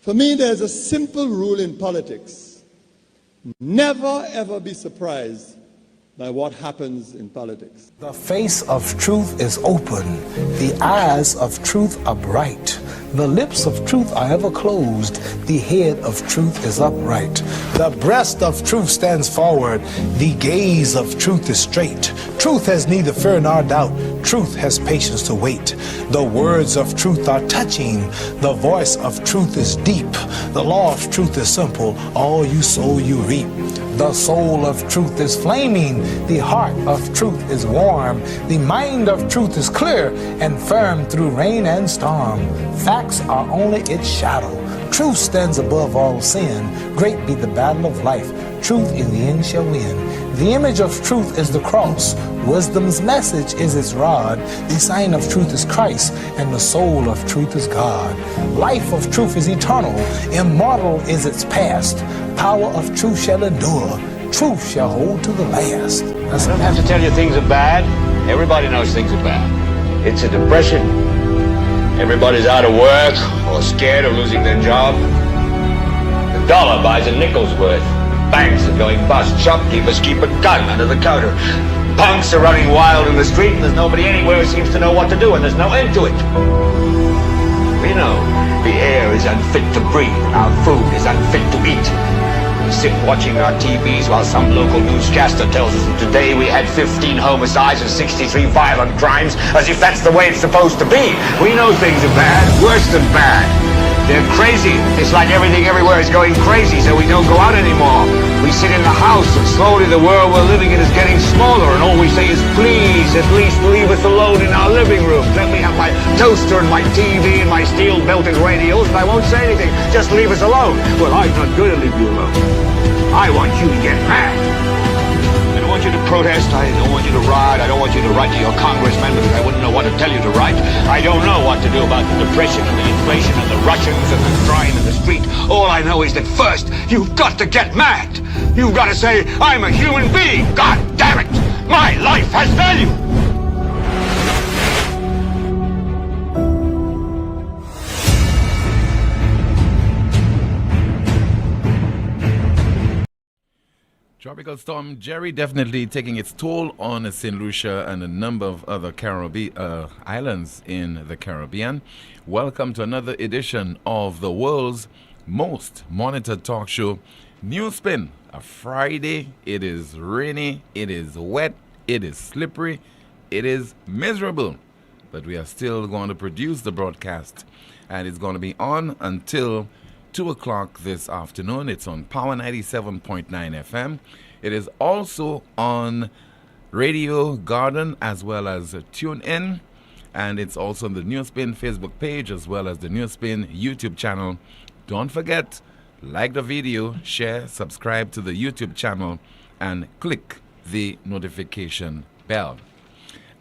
For me, there's a simple rule in politics. Never, ever be surprised by what happens in politics. The face of truth is open. The eyes of truth are bright. The lips of truth are ever closed. The head of truth is upright. The breast of truth stands forward. The gaze of truth is straight. Truth has neither fear nor doubt. Truth has patience to wait. The words of truth are touching. The voice of truth is deep. The law of truth is simple. All you sow, you reap. The soul of truth is flaming. The heart of truth is warm. The mind of truth is clear and firm through rain and storm. Facts are only its shadow. Truth stands above all sin. Great be the battle of life. Truth in the end shall win. The image of truth is the cross. Wisdom's message is its rod. The sign of truth is Christ, and the soul of truth is God. Life of truth is eternal. Immortal is its past. Power of truth shall endure. Truth shall hold to the last. I don't have to tell you things are bad. Everybody knows things are bad. It's a depression. Everybody's out of work or scared of losing their job. The dollar buys a nickel's worth. Banks are going bust. Shopkeepers keep a gun under the counter. Punks are running wild in the street, and there's nobody anywhere who seems to know what to do, and there's no end to it. We know the air is unfit to breathe, and our food is unfit to eat. We sit watching our TVs while some local newscaster tells us that today we had 15 homicides and 63 violent crimes, as if that's the way it's supposed to be. We know things are bad, worse than bad. They're crazy. It's like everything everywhere is going crazy, so we don't go out anymore. We sit in the house, and slowly the world we're living in is getting smaller, and all we say is, please, at least leave us alone in our living room. Let me have my toaster and my TV and my steel-belted radios, and I won't say anything. Just leave us alone. Well, I'm not going to leave you alone. I want you to get mad. I don't want you to protest. I don't want you to riot. I don't want you to write to your congressman because I wouldn't know what to tell you to write. I don't know what to do about the depression and the inflation and the Russians and the crime in the street. All I know is that first, you've got to get mad. You've got to say, I'm a human being. God damn it. My life has value. Tropical storm Jerry definitely taking its toll on St. Lucia and a number of other islands in the Caribbean. Welcome to another edition of the world's most monitored talk show, NewsSpin. A Friday, it is rainy, it is wet, it is slippery, it is miserable. But we are still going to produce the broadcast, and it's going to be on until 2 o'clock this afternoon. It's on Power 97.9 FM. It is also on Radio Garden as well as TuneIn. And it's also on the NewsSpin Facebook page as well as the NewsSpin YouTube channel. Don't forget, like the video, share, subscribe to the YouTube channel, and click the notification bell.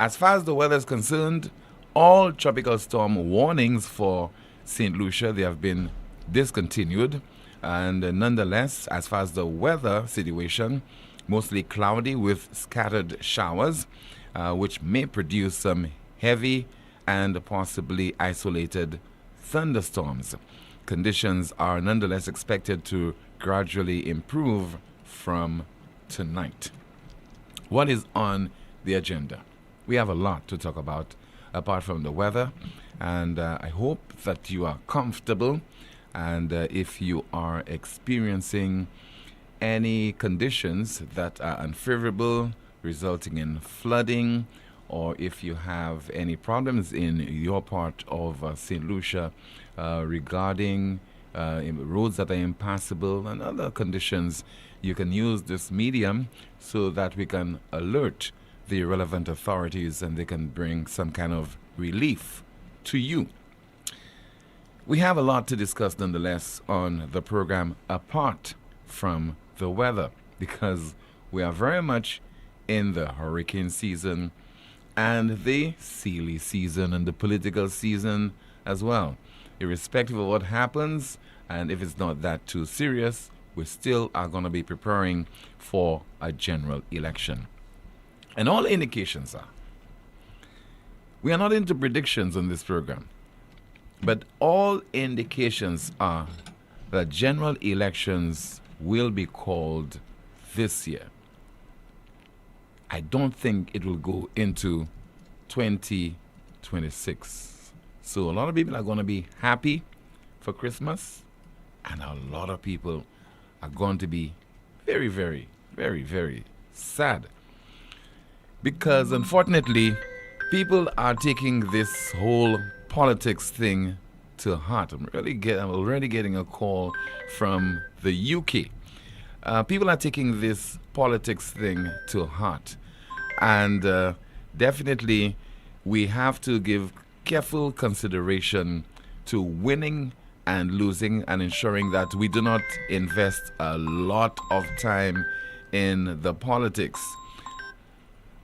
As far as the weather is concerned, all tropical storm warnings for St. Lucia, they have been discontinued, and nonetheless, as far as the weather situation, mostly cloudy with scattered showers, which may produce some heavy and possibly isolated thunderstorms. Conditions are nonetheless expected to gradually improve from tonight. What is on the agenda? We have a lot to talk about apart from the weather, and I hope that you are comfortable. And if you are experiencing any conditions that are unfavorable, resulting in flooding, or if you have any problems in your part of St. Lucia regarding roads that are impassable and other conditions, you can use this medium so that we can alert the relevant authorities and they can bring some kind of relief to you. We have a lot to discuss nonetheless on the program apart from the weather, because we are very much in the hurricane season and the silly season and the political season as well. Irrespective of what happens, and if it's not that too serious, we still are going to be preparing for a general election. And all indications are, we are not into predictions on this program, but all indications are that general elections will be called this year. I don't think it will go into 2026. So a lot of people are going to be happy for Christmas, and a lot of people are going to be very, very, very, very sad. Because unfortunately, people are taking this whole politics thing to heart. I'm already getting a call from the UK. People are taking this politics thing to heart. And definitely, we have to give careful consideration to winning and losing and ensuring that we do not invest a lot of time in the politics.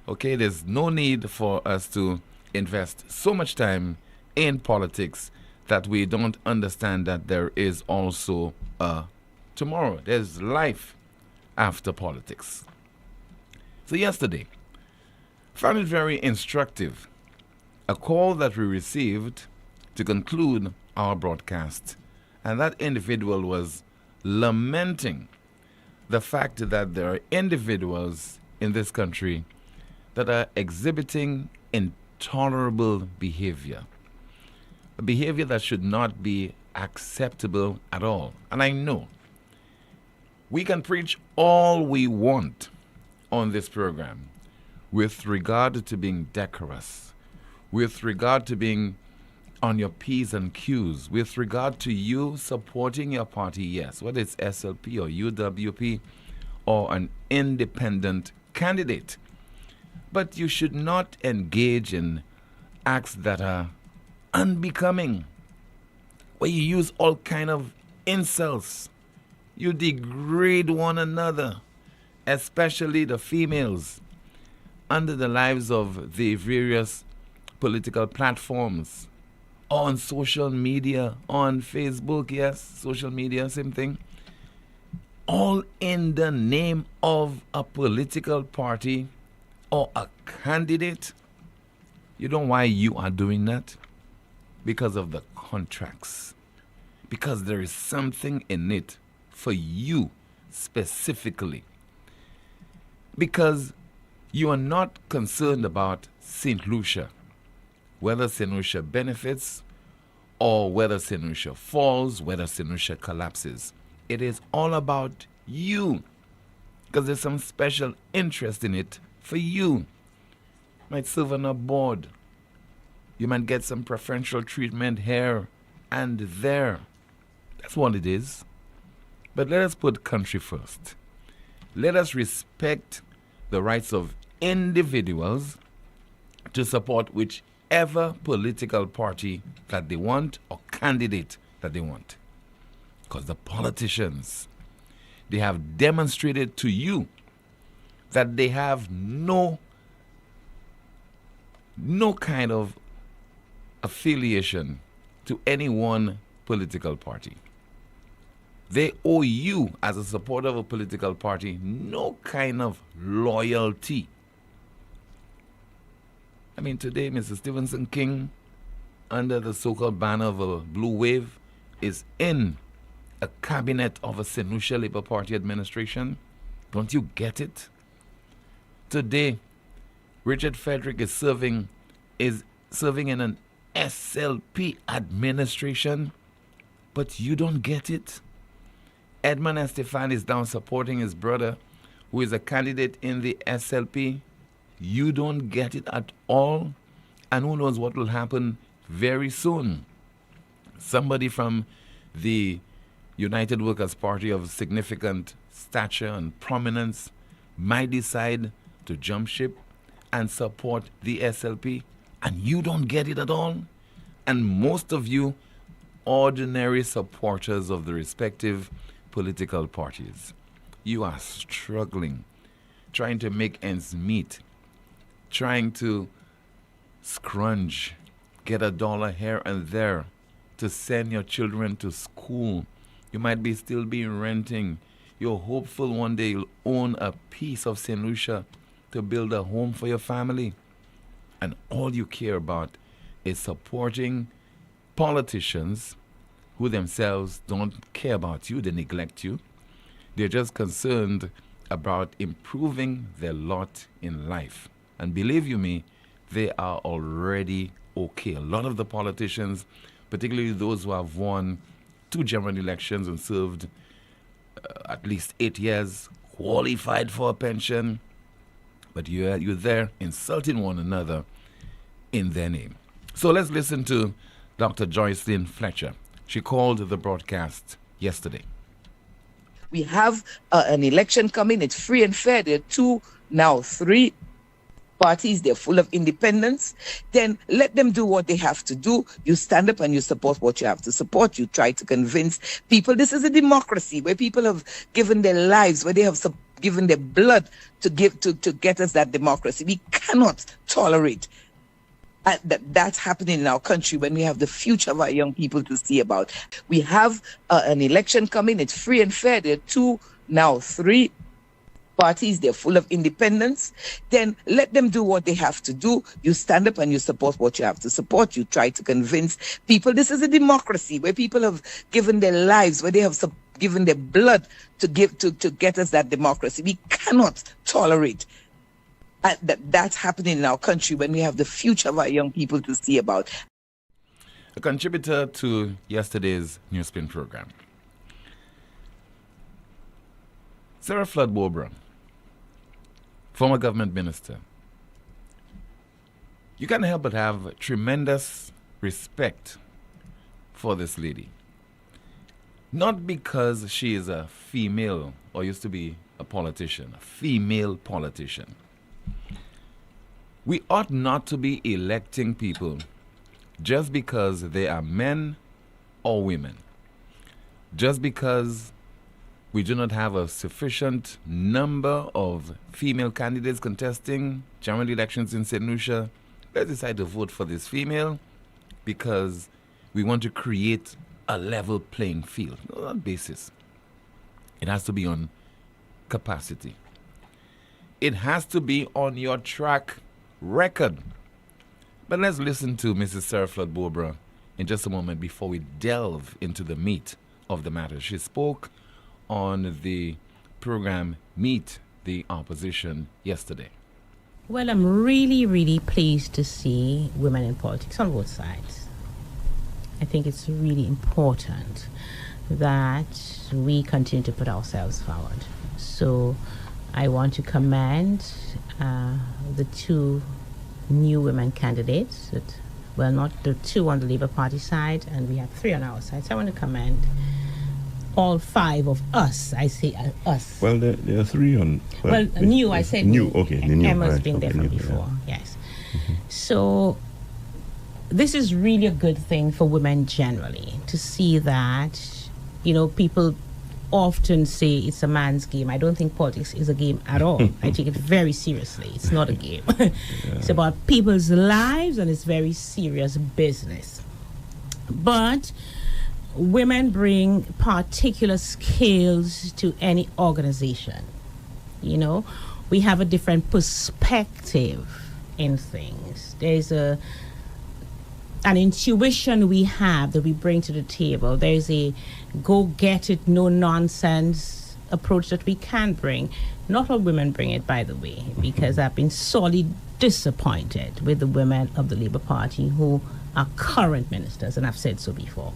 Okay, there's no need for us to invest so much time in politics that we don't understand that there is also a tomorrow. There's life after politics. So yesterday, found it very instructive. A call that we received to conclude our broadcast, and that individual was lamenting the fact that there are individuals in this country that are exhibiting intolerable behavior, a behavior that should not be acceptable at all. And I know we can preach all we want on this program with regard to being decorous, with regard to being on your P's and Q's, with regard to you supporting your party, yes, whether it's SLP or UWP or an independent candidate. But you should not engage in acts that are unbecoming, where you use all kind of insults. You degrade one another, especially the females, under the lives of the various political platforms, on social media, on Facebook, yes, social media, same thing. All in the name of a political party or a candidate. You know why you are doing that? Because of the contracts. Because there is something in it for you specifically. Because you are not concerned about St. Lucia, whether St. Lucia benefits or whether St. Lucia falls, whether St. Lucia collapses. It is all about you, because there's some special interest in it for you. You might serve on a board. You might get some preferential treatment here and there. That's what it is. But let us put country first. Let us respect the rights of individuals to support whichever political party that they want or candidate that they want. Because the politicians, they have demonstrated to you that they have no kind of affiliation to any one political party. They owe you, as a supporter of a political party, no kind of loyalty. I mean, today, Mr. Stevenson King, under the so-called banner of a blue wave, is in a cabinet of a St. Lucia Labour Party administration. Don't you get it? Today, Richard Frederick is serving in an SLP administration, but you don't get it. Edmund Estefan is down supporting his brother, who is a candidate in the SLP. You don't get it at all. And who knows what will happen very soon. Somebody from the United Workers' Party of significant stature and prominence might decide to jump ship and support the SLP, and you don't get it at all. And most of you, ordinary supporters of the respective political parties, you are struggling, trying to make ends meet, trying to scrunch, get $1 here and there to send your children to school. You might be still be renting. You're hopeful one day you'll own a piece of St. Lucia to build a home for your family. And all you care about is supporting politicians who themselves don't care about you, they neglect you. They're just concerned about improving their lot in life. And believe you me, they are already okay. A lot of the politicians, particularly those who have won 2 general elections and served at least 8 years, qualified for a pension, but you're there insulting one another in their name. So let's listen to Dr. Joycelyn Fletcher. She called the broadcast yesterday. We have an election coming. It's free and fair. There are 3 parties. They're full of independents. Then let them do what they have to do. You stand up and you support what you have to support. You try to convince people this is a democracy where people have given their lives, where they have given their blood to get us that democracy. We cannot tolerate that's happening in our country when we have the future of our young people to see about. We have an election coming. It's free and fair. There are 3 parties. They're full of independents. Then let them do what they have to do. You stand up and you support what you have to support. You try to convince people this is a democracy where people have given their lives, where they have given their blood to get us that democracy. We cannot tolerate that's happening in our country when we have the future of our young people to see about. A contributor to yesterday's NewsSpin program, Sarah Flood-Bobra, former government minister. You can't help but have tremendous respect for this lady. Not because she is a female or used to be a politician, a female politician. We ought not to be electing people just because they are men or women. Just because we do not have a sufficient number of female candidates contesting general elections in St. Lucia, let's decide to vote for this female because we want to create a level playing field. On that basis, it has to be on capacity. It has to be on your track record. But let's listen to Mrs. Sarah Flood-Bobra in just a moment before we delve into the meat of the matter. She spoke on the program Meet the Opposition yesterday. Well, I'm really, really pleased to see women in politics on both sides. I think it's really important that we continue to put ourselves forward. So I want to commend the 2 new women candidates. Not the 2 on the Labour Party side, and we have 3 on our side. So I want to commend all 5 of us. I say us. Well, there are 3 on... new, I said new. Okay, the new. Emma's Right, been there okay, from new, before, yeah. yes. So this is really a good thing for women generally, to see that, people often say it's a man's game. I don't think politics is a game at all. I take it very seriously. It's not a game. It's about people's lives, and it's very serious business. But women bring particular skills to any organization. We have a different perspective in things. There's an intuition we have that we bring to the table. There's a go-get-it, no-nonsense approach that we can bring. Not all women bring it, by the way, because I've been sorely disappointed with the women of the Labour Party who are current ministers, and I've said so before.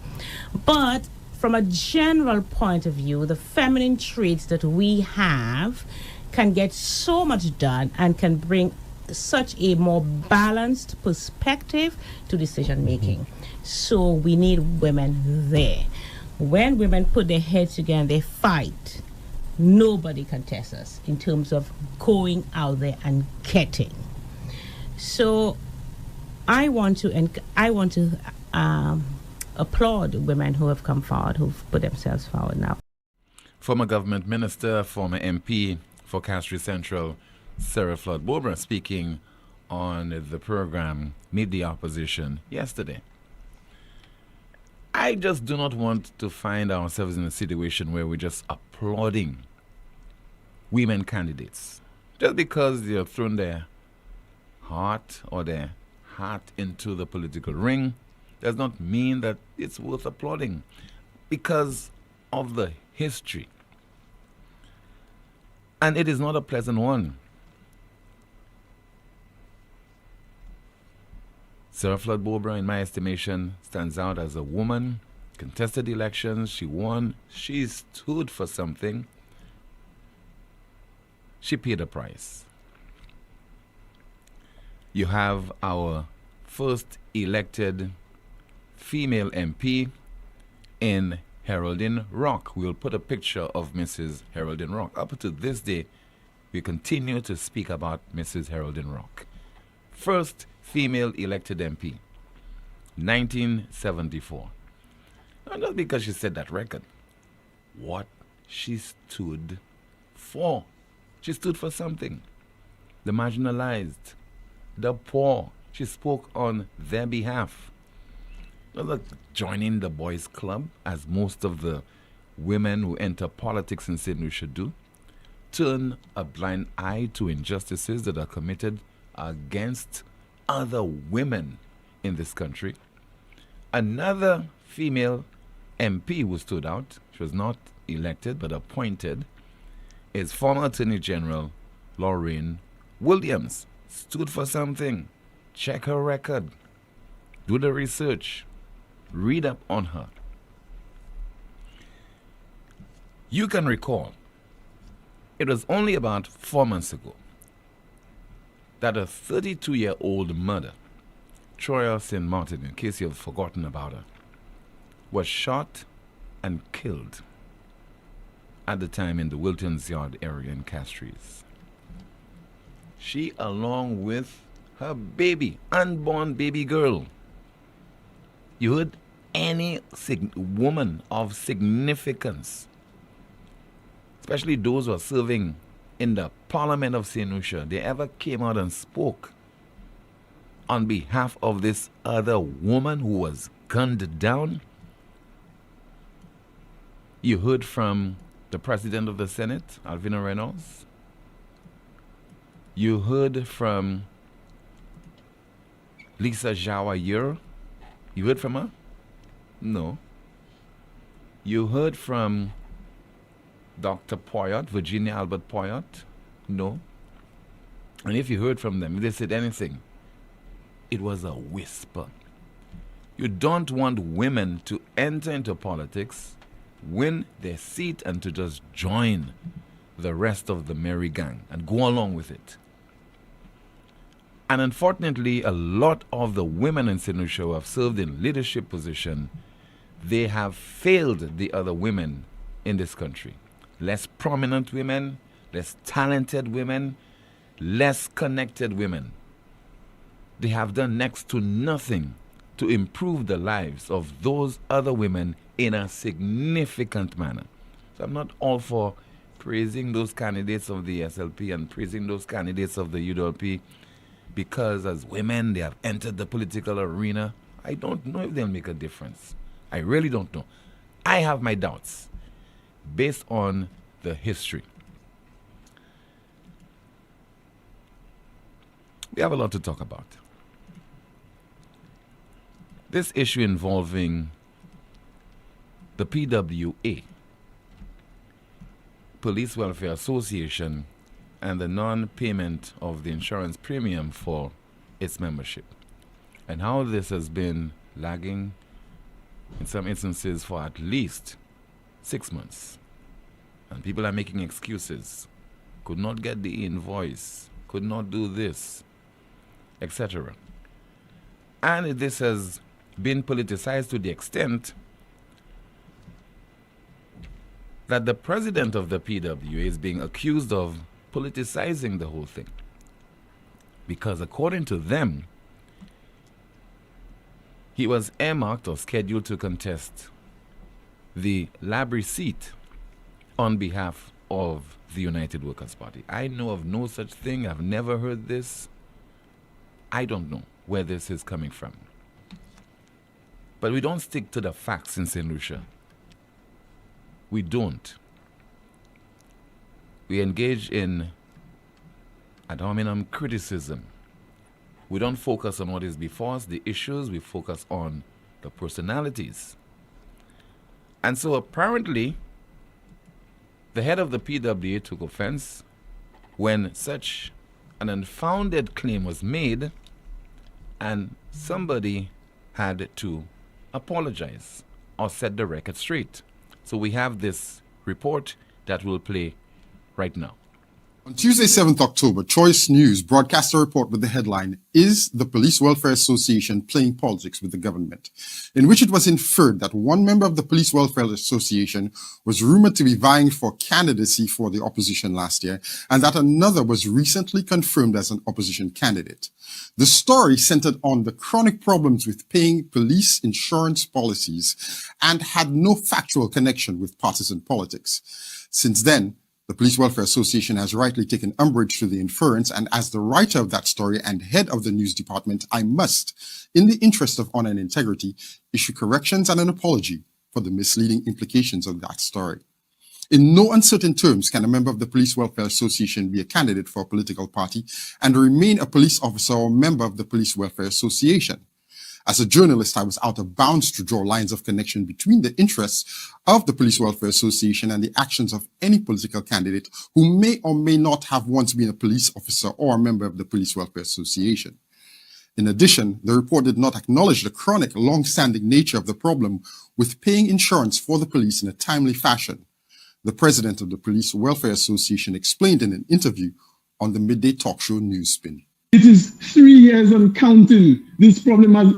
But from a general point of view, the feminine traits that we have can get so much done and can bring such a more balanced perspective to decision making. So we need women there. When women put their heads together and they fight, nobody can test us in terms of going out there and getting. So I want to applaud women who have come forward, who've put themselves forward now. Former government minister, former MP for Castries Central, Sarah Flood-Bobra, speaking on the program Meet the Opposition yesterday. I just do not want to find ourselves in a situation where we're just applauding women candidates just because they have thrown their heart or their hat into the political ring does not mean that it's worth applauding because of the history. And it is not a pleasant one. Sarah Flood Bobra, in my estimation, stands out as a woman, contested elections, she won, she stood for something. She paid a price. You have our first elected female MP in Heraldine Rock. We'll put a picture of Mrs. Heraldine Rock. Up to this day, we continue to speak about Mrs. Heraldine Rock. First female elected MP, 1974. Not just because she set that record. What she stood for. She stood for something. The marginalized, the poor. She spoke on their behalf. Not like joining the boys' club, as most of the women who enter politics in St. Lucia do. Turn a blind eye to injustices that are committed against other women in this country. Another female MP who stood out, she was not elected but appointed, is former Attorney General Lorraine Williams. Stood for something. Check her record. Do the research. Read up on her. You can recall, it was only about 4 months ago that a 32-year-old mother, Troya St. Martin, in case you've forgotten about her, was shot and killed at the time in the Wilton's Yard area in Castries. She, along with her baby, unborn baby girl. You heard any woman of significance, especially those who are serving in the Parliament of St. Lucia, they ever came out and spoke on behalf of this other woman who was gunned down? You heard from the President of the Senate, Alvina Reynolds. You heard from Lisa Jawa-Yer. You heard from her? No. You heard from Dr. Poyot, Virginia Albert Poyot? No. And if you heard from them, if they said anything, it was a whisper. You don't want women to enter into politics, win their seat, and to just join the rest of the merry gang and go along with it. And unfortunately, a lot of the women in St. Lucia who have served in leadership position, they have failed the other women in this country. Less prominent women, less talented women, less connected women. They have done next to nothing to improve the lives of those other women in a significant manner. So I'm not all for praising those candidates of the SLP and praising those candidates of the UWP because as women they have entered the political arena. I don't know if they'll make a difference. I really don't know. I have my doubts based on the history. We have a lot to talk about. This issue involving the PWA, Police Welfare Association, and the non-payment of the insurance premium for its membership, and how this has been lagging in some instances for at least 6 months. And people are making excuses. Could not get the invoice, could not do this, etc. And this has been politicized to the extent that the president of the PWA is being accused of politicizing the whole thing. Because according to them, he was earmarked or scheduled to contest the Labrie seat on behalf of the United Workers' Party. I know of no such thing. I've never heard this. I don't know where this is coming from. But we don't stick to the facts in St. Lucia. We don't. We engage in ad hominem criticism. We don't focus on what is before us, the issues. We focus on the personalities. And so apparently, the head of the PWA took offense when such an unfounded claim was made, and somebody had to apologize or set the record straight. So we have this report that will play right now. On Tuesday, 7th October, Choice News broadcast a report with the headline, "Is the Police Welfare Association Playing Politics with the Government?" in which it was inferred that one member of the Police Welfare Association was rumored to be vying for candidacy for the opposition last year, and that another was recently confirmed as an opposition candidate. The story centered on the chronic problems with paying police insurance policies and had no factual connection with partisan politics. Since then, the Police Welfare Association has rightly taken umbrage to the inference, and as the writer of that story and head of the news department, I must, in the interest of honor and integrity, issue corrections and an apology for the misleading implications of that story. In no uncertain terms can a member of the Police Welfare Association be a candidate for a political party and remain a police officer or member of the Police Welfare Association. As a journalist, I was out of bounds to draw lines of connection between the interests of the Police Welfare Association and the actions of any political candidate who may or may not have once been a police officer or a member of the Police Welfare Association. In addition, the report did not acknowledge the chronic, long-standing nature of the problem with paying insurance for the police in a timely fashion. The president of the Police Welfare Association explained in an interview on the midday talk show NewsSpin. It is 3 years and counting. This problem has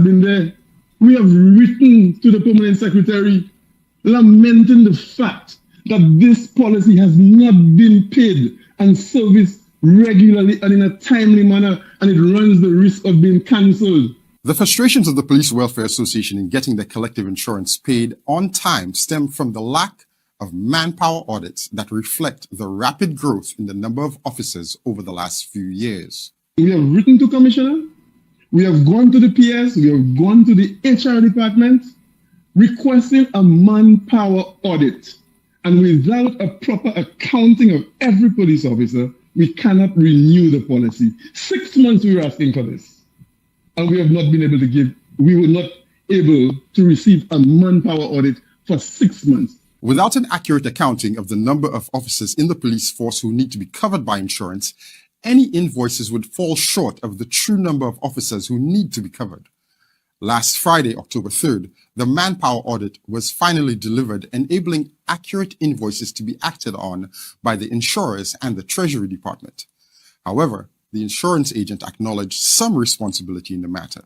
been there. We have written to the permanent secretary lamenting the fact that this policy has not been paid and serviced regularly and in a timely manner, and it runs the risk of being cancelled. The frustrations of the Police Welfare Association in getting their collective insurance paid on time stem from the lack of manpower audits that reflect the rapid growth in the number of officers over the last few years. We have written to Commissioner, we have gone to the PS, we have gone to the HR department, requesting a manpower audit. And without a proper accounting of every police officer, we cannot renew the policy. 6 months we were asking for this. And we have not been able to we were not able to receive a manpower audit for 6 months. Without an accurate accounting of the number of officers in the police force who need to be covered by insurance, any invoices would fall short of the true number of officers who need to be covered. Last Friday, October 3rd, the manpower audit was finally delivered, enabling accurate invoices to be acted on by the insurers and the Treasury Department. However, the insurance agent acknowledged some responsibility in the matter.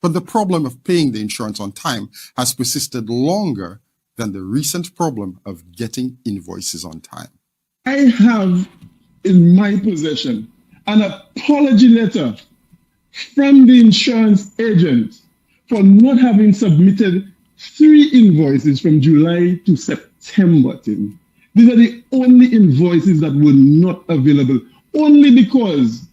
But the problem of paying the insurance on time has persisted longer than the recent problem of getting invoices on time. I have in my possession an apology letter from the insurance agent for not having submitted 3 invoices from July to September. Tim. These are the only invoices that were not available, only because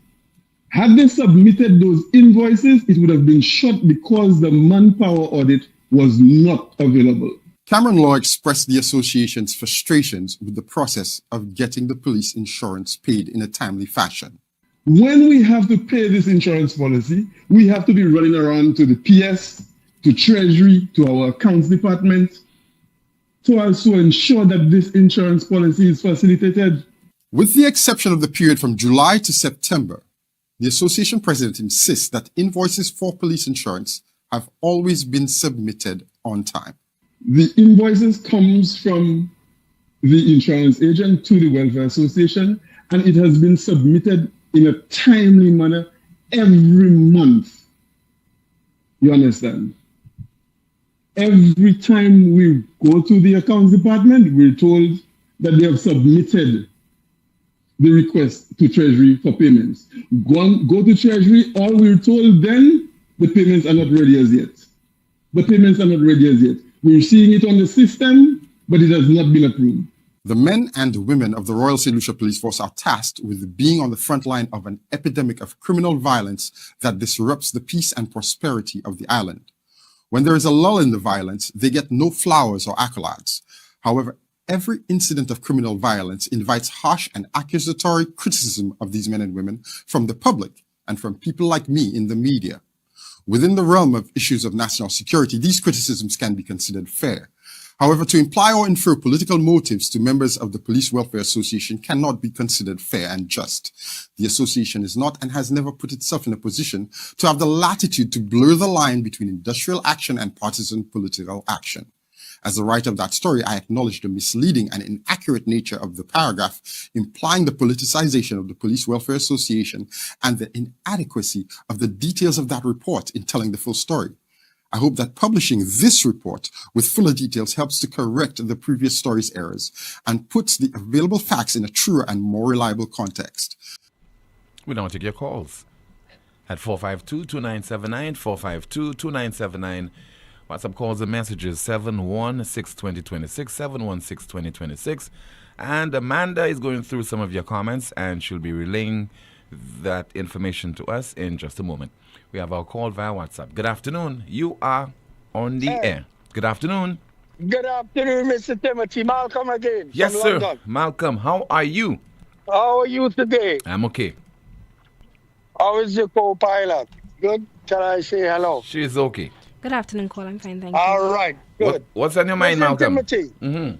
had they submitted those invoices, it would have been shut because the manpower audit was not available. Cameron Law expressed the association's frustrations with the process of getting the police insurance paid in a timely fashion. When we have to pay this insurance policy, we have to be running around to the PS, to Treasury, to our accounts department, to also ensure that this insurance policy is facilitated. With the exception of the period from July to September, the association president insists that invoices for police insurance have always been submitted on time. The invoices comes from the insurance agent to the Welfare Association, and it has been submitted in a timely manner every month. You understand? Every time we go to the accounts department, we're told that they have submitted the request to Treasury for payments. Go to Treasury, all we're told then, the payments are not ready as yet. The payments are not ready as yet. We're seeing it on the system, but it has not been approved. The men and women of the Royal St. Lucia Police Force are tasked with being on the front line of an epidemic of criminal violence that disrupts the peace and prosperity of the island. When there is a lull in the violence, they get no flowers or accolades. However, every incident of criminal violence invites harsh and accusatory criticism of these men and women from the public and from people like me in the media. Within the realm of issues of national security, these criticisms can be considered fair. However, to imply or infer political motives to members of the Police Welfare Association cannot be considered fair and just. The association is not and has never put itself in a position to have the latitude to blur the line between industrial action and partisan political action. As the writer of that story, I acknowledge the misleading and inaccurate nature of the paragraph implying the politicization of the Police Welfare Association and the inadequacy of the details of that report in telling the full story. I hope that publishing this report with fuller details helps to correct the previous story's errors and puts the available facts in a truer and more reliable context. We now take your calls at 452-2979, 452-2979. WhatsApp calls and messages 716-2026, 716-2026. And Amanda is going through some of your comments and she'll be relaying that information to us in just a moment. We have our call via WhatsApp. Good afternoon. You are on the air. Good afternoon. Good afternoon, Mr. Timothy. Malcolm again. Yes, sir. London. Malcolm, how are you? How are you today? I'm okay. How is your co-pilot? Good? Shall I say hello? She's okay. Good afternoon, Cole. I'm fine, thank you. All right, good. What's on your mind, Mr. Malcolm? Timothy. Mm-hmm.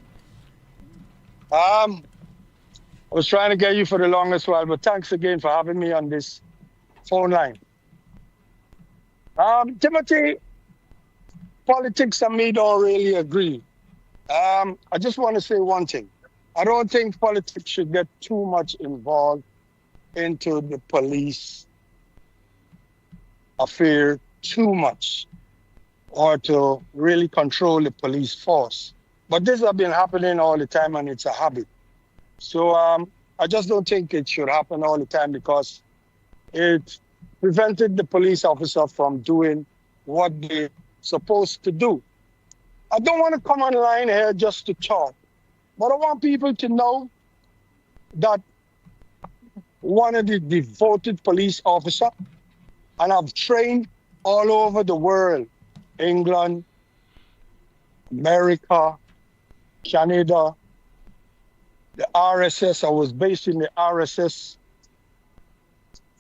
I was trying to get you for the longest while, but thanks again for having me on this phone line. Timothy, politics and me don't really agree. I just want to say one thing. I don't think politics should get too much involved into the police affair too much or to really control the police force. But this has been happening all the time and it's a habit. So I just don't think it should happen all the time because it prevented the police officer from doing what they're supposed to do. I don't want to come online here just to talk, but I want people to know that one of the devoted police officers, and I've trained all over the world, England, America, Canada, the RSS. I was based in the RSS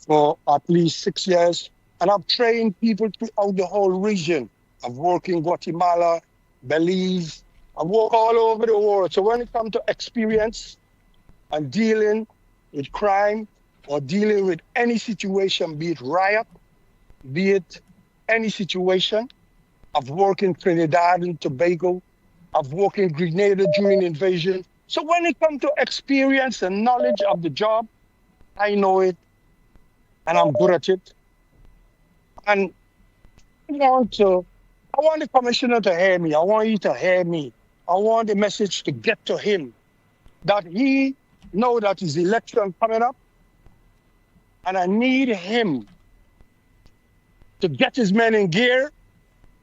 for at least 6 years. And I've trained people throughout the whole region. I've worked in Guatemala, Belize. I've worked all over the world. So when it comes to experience and dealing with crime or dealing with any situation, be it riot, be it any situation, I've worked in Trinidad and Tobago. I've worked in Grenada during invasion. So when it comes to experience and knowledge of the job, I know it and I'm good at it. And I want the commissioner to hear me. I want you to hear me. I want the message to get to him that he know that his election coming up and I need him to get his men in gear,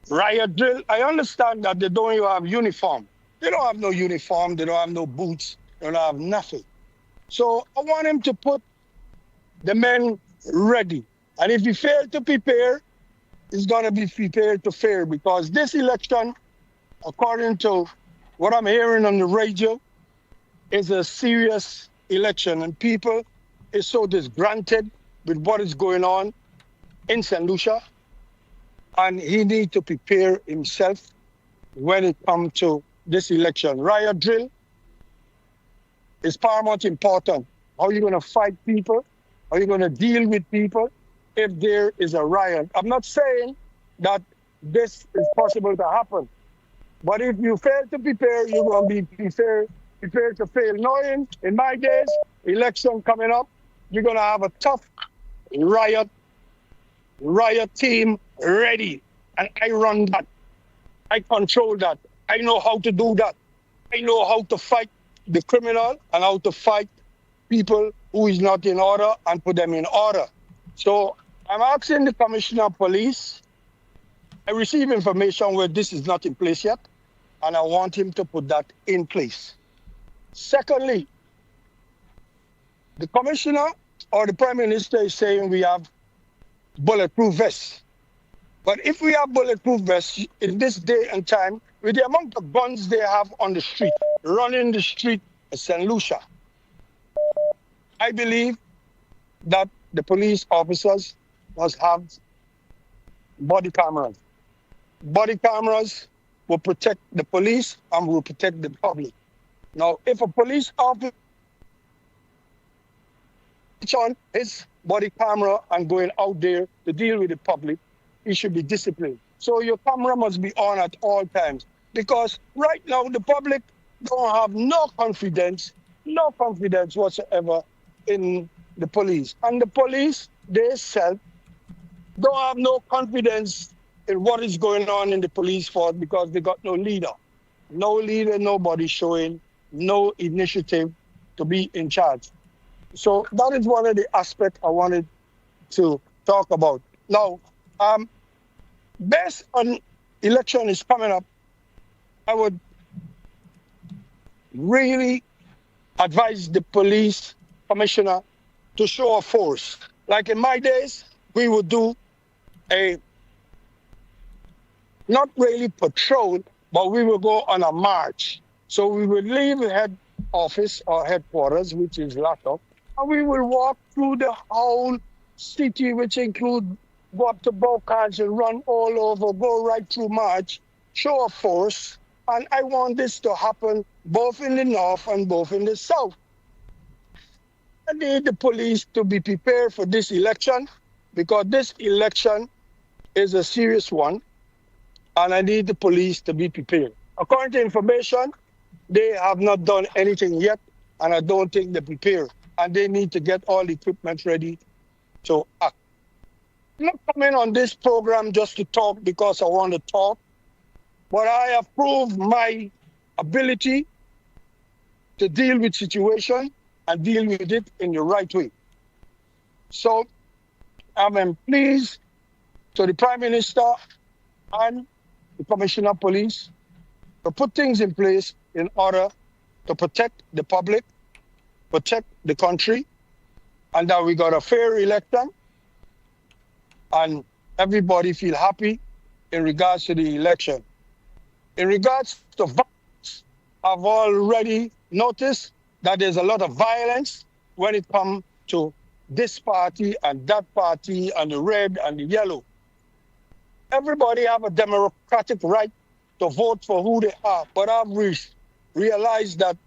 riot drill. I understand that they don't even have uniform. They don't have no uniform. They don't have no boots. They don't have nothing. So I want him to put the men ready. And if he failed to prepare, he's going to be prepared to fail because this election, according to what I'm hearing on the radio, is a serious election and people is so disgruntled with what is going on in St. Lucia, and he needs to prepare himself when it comes to this election. Riot drill is paramount important. How are you going to fight people? How are you going to deal with people if there is a riot? I'm not saying that this is possible to happen, but if you fail to prepare, you're going to be prepared to fail. Knowing in my days, election coming up, you're going to have a tough riot team ready. And I run that. I control that. I know how to do that. I know how to fight the criminal and how to fight people who is not in order and put them in order. So I'm asking the Commissioner of Police, I receive information where this is not in place yet, and I want him to put that in place. Secondly, the Commissioner or the Prime Minister is saying we have bulletproof vests. But if we have bulletproof vests in this day and time, with the amount of guns they have on the street, running the street in St. Lucia, I believe that the police officers must have body cameras. Body cameras will protect the police and will protect the public. Now, if a police officer on his body camera and going out there to deal with the public, he should be disciplined. So your camera must be on at all times, because right now the public don't have no confidence whatsoever in the police. And the police, they self don't have no confidence in what is going on in the police force because they got no leader. No leader, nobody showing no initiative to be in charge. So that is one of the aspects I wanted to talk about. Now, based on election is coming up, I would really advise the police commissioner to show a force. Like in my days, we would do a, not really patrol, but we will go on a march. So we will leave the head office or headquarters, which is Lotto, and we will walk through the whole city, which include go up to Bocage and run all over, go right through March, show a force. And I want this to happen both in the north and both in the south. I need the police to be prepared for this election, because this election is a serious one, and I need the police to be prepared. According to information, they have not done anything yet, and I don't think they're prepared. And they need to get all the equipment ready to act. I'm not coming on this program just to talk because I want to talk, but I have proved my ability to deal with situation and deal with it in the right way. So I'm pleased to the Prime Minister and the Commissioner of Police to put things in place in order to protect the public, protect the country, and that we got a fair election and everybody feel happy in regards to the election. In regards to violence, I've already noticed that there's a lot of violence when it comes to this party and that party and the red and the yellow. Everybody have a democratic right to vote for who they are, but I've realized that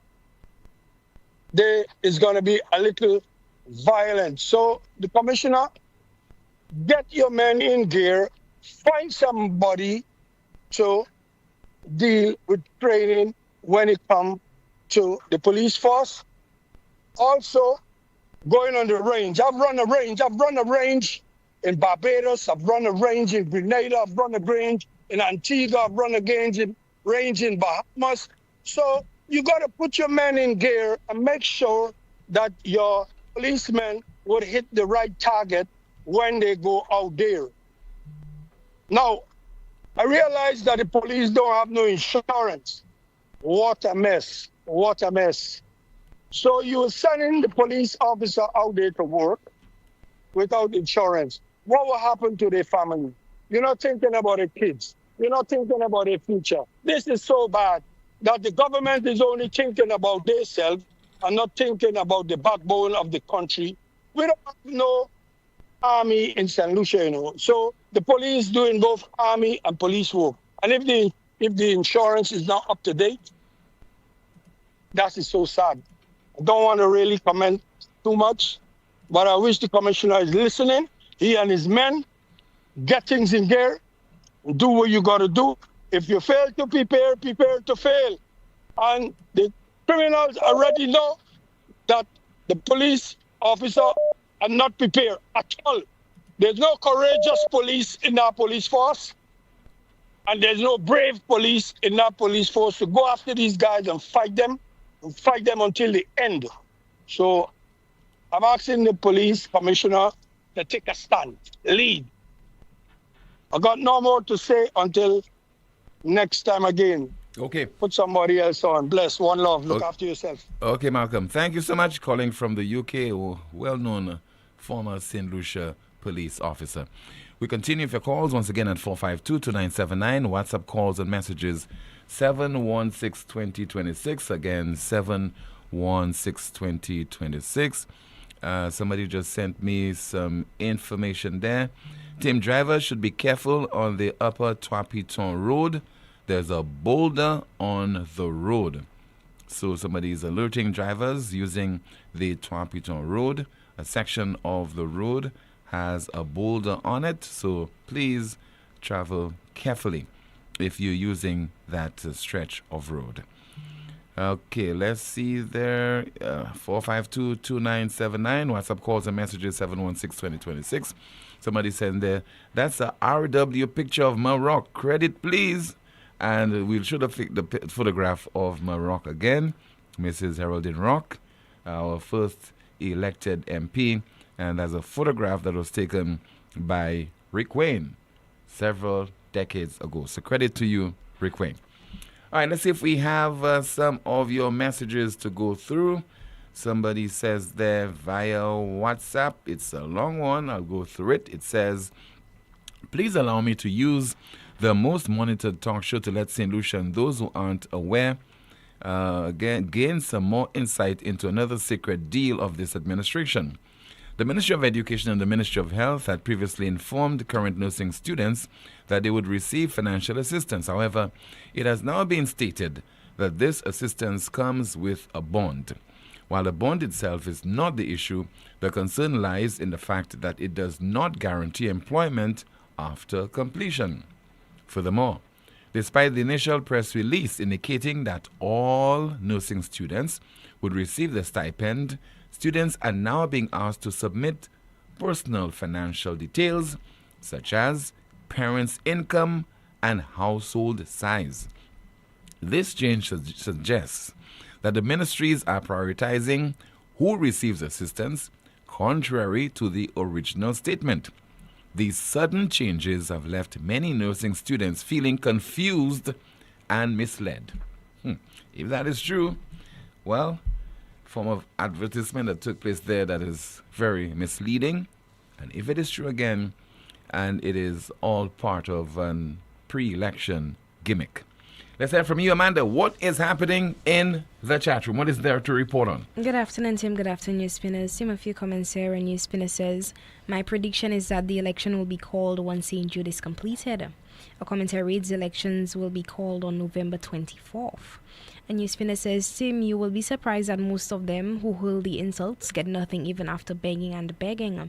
there is going to be a little violence. So the commissioner, get your men in gear, find somebody to deal with training when it comes to the police force. Also, going on the range. I've run a range in Barbados, I've run a range in Grenada, I've run a range in Antigua, I've run a range in Bahamas. So you got to put your men in gear and make sure that your policemen would hit the right target when they go out there. Now, I realize that the police don't have no insurance. What a mess, what a mess. So you're sending the police officer out there to work without insurance. What will happen to their family? You're not thinking about their kids. You're not thinking about their future. This is so bad that the government is only thinking about themselves and not thinking about the backbone of the country. We don't have no army in St. Lucia, you know. So the police doing both army and police work. And if the insurance is not up to date, that is so sad. I don't want to really comment too much, but I wish the commissioner is listening. He and his men get things in gear, do what you got to do. If you fail to prepare, prepare to fail. And the criminals already know that the police officer are not prepared at all. There's no courageous police in our police force, and there's no brave police in our police force to go after these guys and fight them until the end. So I'm asking the police commissioner to take a stand, lead. I got no more to say until next time again. Okay. Put somebody else on. Bless. One love. Look after yourself. Okay, Malcolm. Thank you so much. Calling from the UK, well-known former St. Lucia police officer. We continue with your calls once again at 452-2979. WhatsApp calls and messages 716-2026. Again, 716-2026. Somebody just sent me some information there. Tim, drivers should be careful on the upper Trois-Pitons Road. There's a boulder on the road. So somebody is alerting drivers using the Trois-Pitons Road. A section of the road has a boulder on it, so please travel carefully if you're using that stretch of road. Okay, let's see there. 452-2979. WhatsApp calls and messages 716-2026. Somebody said there, that's a RW picture of Maroc. Credit, please. And we should have picked the photograph of Maroc again. Mrs. Geraldine Rock, our first elected MP. And there's a photograph that was taken by Rick Wayne several decades ago. So credit to you, Rick Wayne. All right, let's see if we have some of your messages to go through. Somebody says there via WhatsApp. It's a long one. I'll go through it. It says, please allow me to use the most monitored talk show to let St. Lucia and those who aren't aware gain some more insight into another secret deal of this administration. The Ministry of Education and the Ministry of Health had previously informed current nursing students that they would receive financial assistance. However, it has now been stated that this assistance comes with a bond. While the bond itself is not the issue, the concern lies in the fact that it does not guarantee employment after completion. Furthermore, despite the initial press release indicating that all nursing students would receive the stipend, students are now being asked to submit personal financial details such as parents' income and household size. This change suggests that the ministries are prioritizing who receives assistance, contrary to the original statement. These sudden changes have left many nursing students feeling confused and misled. If that is true, well, form of advertisement that took place there that is very misleading. And if it is true again, and it is all part of an pre-election gimmick. Let's hear from you, Amanda. What is happening in the chat room? What is there to report on? Good afternoon, Tim. Good afternoon, NewsSpinners. Tim, a few comments here. And NewsSpinner says, my prediction is that the election will be called once St. Jude is completed. A commentary reads, elections will be called on November 24th. And NewsSpinner says, Tim, you will be surprised that most of them who hurl the insults get nothing even after begging and begging.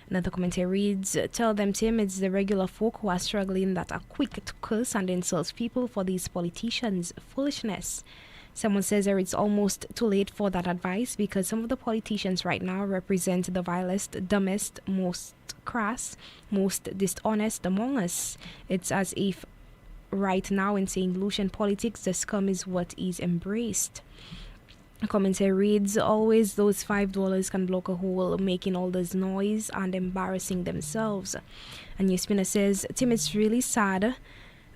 Another commentary reads, tell them, Tim, it's the regular folk who are struggling that are quick to curse and insult people for these politicians' foolishness. Someone says there it's almost too late for that advice because some of the politicians right now represent the vilest, dumbest, most crass, most dishonest among us. It's as if right now in St. Lucian politics, the scum is what is embraced. A commentary reads, always those $5 can block a hole, making all this noise and embarrassing themselves. And NewsSpinner says, Tim, it's really sad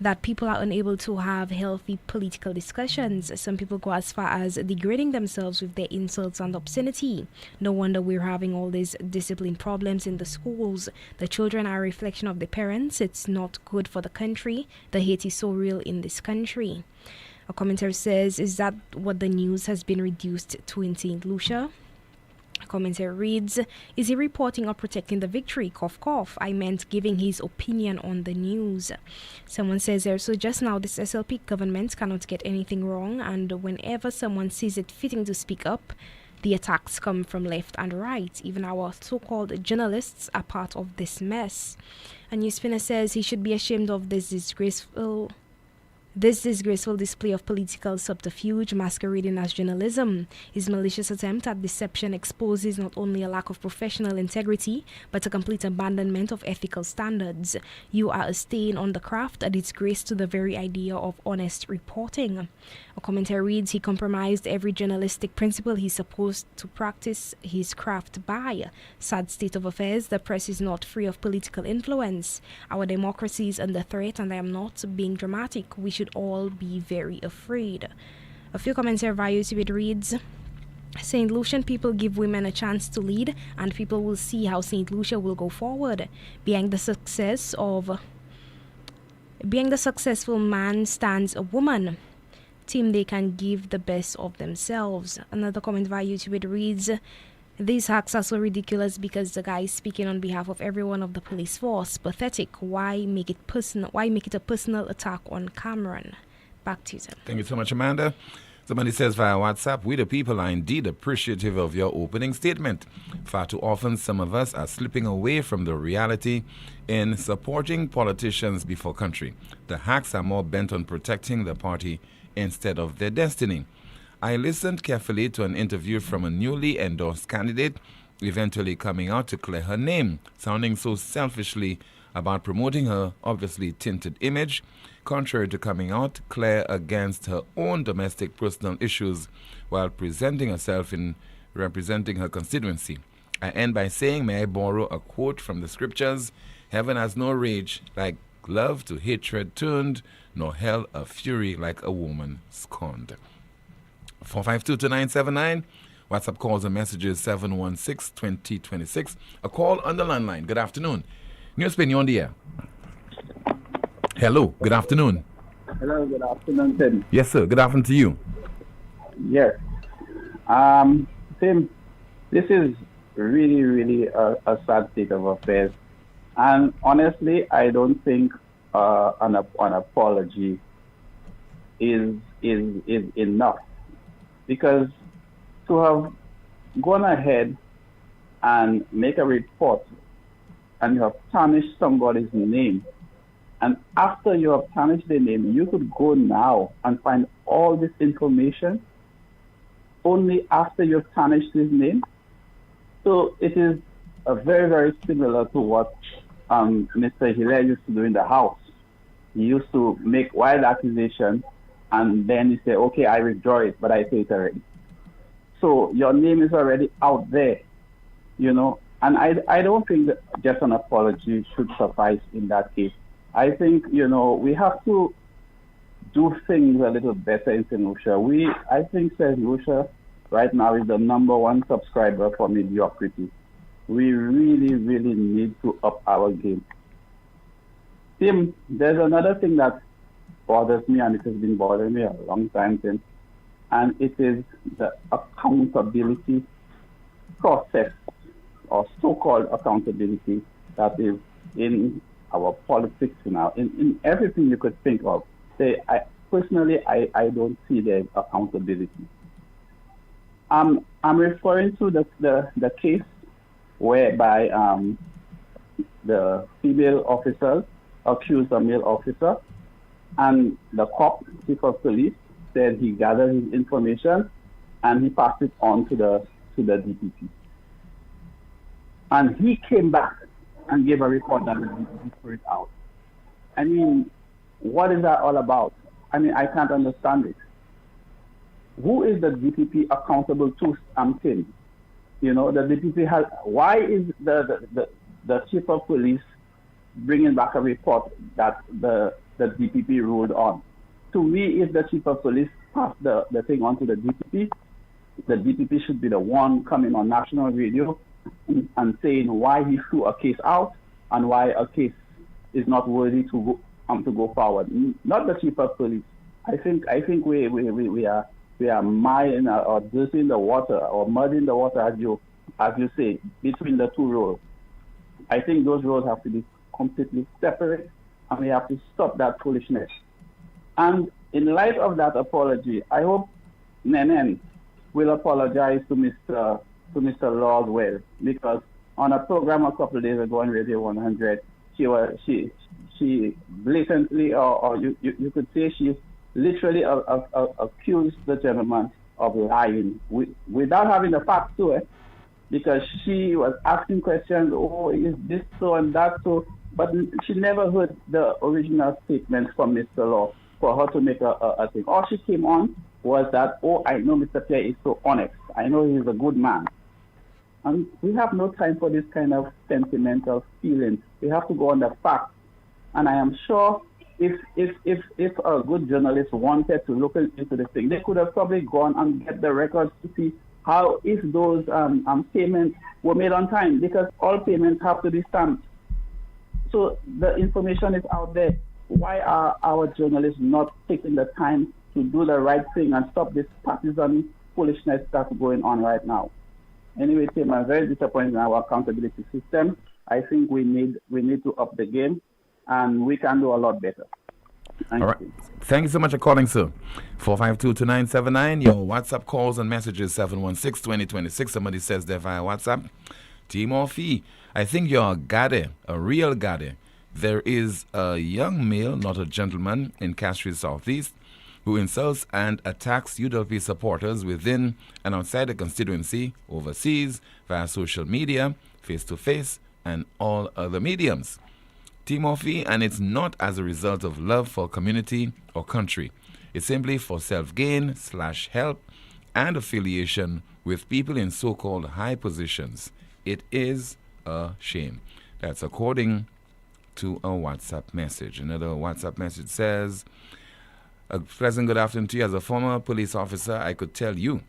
that people are unable to have healthy political discussions. Some people go as far as degrading themselves with their insults and obscenity. No wonder we're having all these discipline problems in the schools. The children are a reflection of the parents. It's not good for the country. The hate is so real in this country. A commentator says, is that what the news has been reduced to in St. Lucia? A commentator reads, is he reporting or protecting the victory? Cough, cough. I meant giving his opinion on the news. Someone says there, so just now this SLP government cannot get anything wrong, and whenever someone sees it fitting to speak up, the attacks come from left and right. Even our so-called journalists are part of this mess. A NewsSpinner says he should be ashamed of this disgraceful display of political subterfuge masquerading as journalism. His malicious attempt at deception exposes not only a lack of professional integrity, but a complete abandonment of ethical standards. You are a stain on the craft, a disgrace to the very idea of honest reporting. A commentary reads, he compromised every journalistic principle he's supposed to practice his craft by. Sad state of affairs, the press is not free of political influence. Our democracy is under threat, and I am not being dramatic. We should all be very afraid. A few comments here via YouTube. It reads, St. Lucian people give women a chance to lead, and people will see how St. Lucia will go forward. Behind the successful man stands a woman. Team, they can give the best of themselves. Another comment via YouTube, it reads, These hacks are so ridiculous because the guy is speaking on behalf of everyone of the police force. Pathetic. Why make it personal? Why make it a personal attack on Cameron? Back to you, Tim. Thank you so much, Amanda. Somebody says via WhatsApp, we the people are indeed appreciative of your opening statement. Far too often, some of us are slipping away from the reality in supporting politicians before country. The hacks are more bent on protecting the party instead of their destiny. I listened carefully to an interview from a newly endorsed candidate, eventually coming out to clear her name, sounding so selfishly about promoting her obviously tinted image, contrary to coming out clear against her own domestic personal issues while presenting herself in representing her constituency. I end by saying, may I borrow a quote from the scriptures? Heaven has no rage like love to hatred turned, nor hell a fury like a woman scorned. 4522979. WhatsApp calls and messages 716-2026. A call on the landline. Good afternoon. NewsSpin, you're on the air. Hello, good afternoon. Hello, good afternoon, Tim. Yes, sir. Good afternoon to you. Yes. Tim, this is really a sad state of affairs. And honestly, I don't think an apology is enough. Because to have gone ahead and make a report and you have tarnished somebody's name, and after you have tarnished their name, you could go now and find all this information only after you've tarnished his name. So it is very similar to what Mr. Hilaire used to do in the House. He used to make wild accusations and then he say, okay, I withdraw it, but I say it already. So your name is already out there, you know, and I don't think that just an apology should suffice in that case. I think, you know, we have to do things a little better in St. Lucia. I think St. Lucia right now is the #1 subscriber for mediocrity. We really need to up our game. Tim, there's another thing that bothers me, and it has been bothering me a long time, Tim, and it is the accountability process, or so-called accountability, that is in our politics now, in everything you could think of. Personally, I don't see the accountability. I'm referring to the case whereby the female officers accused a male officer, and the cop, chief of police, said he gathered his information and he passed it on to the DPP. And he came back and gave a report that the DPP threw it out. I mean, what is that all about? I mean, I can't understand it. Who is the DPP accountable to? I'm saying, you know, the DPP has. Why is the chief of police bringing back a report that the DPP ruled on? To me, if the chief of police passed the thing on to the DPP should be the one coming on national radio and saying why he threw a case out and why a case is not worthy to go forward. Not the chief of police. I think we are miring or dirty in the water or mud in the water, as you say, between the two roles. I think those roles have to be completely separate, and we have to stop that foolishness. And in light of that apology, I hope Nenen will apologize to Mr. Lordwell, because on a program a couple of days ago on Radio 100, she blatantly, or you could say she literally accused the gentleman of lying without having the facts to it, because she was asking questions, oh, is this so and that so, but she never heard the original statement from Mr. Law for her to make a thing. All she came on was that, oh, I know Mr. Pierre is so honest. I know he's a good man. And we have no time for this kind of sentimental feelings. We have to go on the facts. And I am sure if a good journalist wanted to look into this thing, they could have probably gone and get the records to see how, if those payments were made on time, because all payments have to be stamped. So the information is out there. Why are our journalists not taking the time to do the right thing and stop this partisan foolishness that's going on right now? Anyway, Tim, I'm very disappointed in our accountability system. I think we need to up the game, and we can do a lot better. All right. Thank you so much for calling, sir. 452-2979. Your WhatsApp calls and messages 716-2026. Somebody says they're via WhatsApp. Timothy, I think you're a gade, a real gade. There is a young male, not a gentleman, in Castries Southeast who insults and attacks UWP supporters within and outside the constituency, overseas, via social media, face-to-face, and all other mediums. Timothy, and it's not as a result of love for community or country. It's simply for self-gain / help and affiliation with people in so-called high positions. It is a shame. That's according to a WhatsApp message. Another WhatsApp message says, a pleasant good afternoon to you. As a former police officer, I could tell you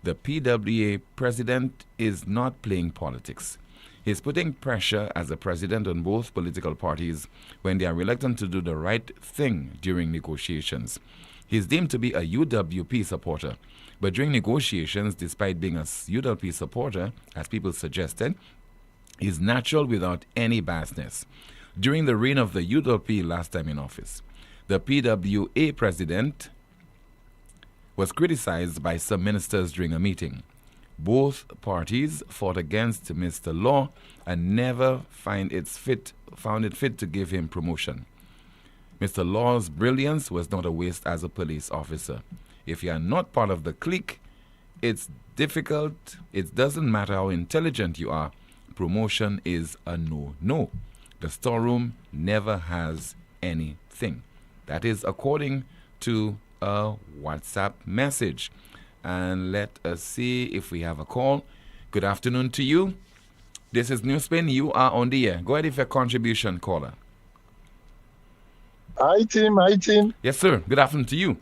the PWA president is not playing politics. He's putting pressure as a president on both political parties when they are reluctant to do the right thing during negotiations. He's deemed to be a UWP supporter, but during negotiations, despite being a UWP supporter, as people suggested, he's natural without any biasness. During the reign of the UWP last time in office, the PWA president was criticized by some ministers during a meeting. Both parties fought against Mr. Law and never found it fit to give him promotion. Mr. Law's brilliance was not a waste as a police officer. If you are not part of the clique, it's difficult. It doesn't matter how intelligent you are. Promotion is a no-no. The storeroom never has anything. That is according to a WhatsApp message. And let us see if we have a call. Good afternoon to you. This is NewsSpin. You are on the air. Go ahead with your contribution, caller. Hi, Tim. Hi, Tim. Yes, sir. Good afternoon to you.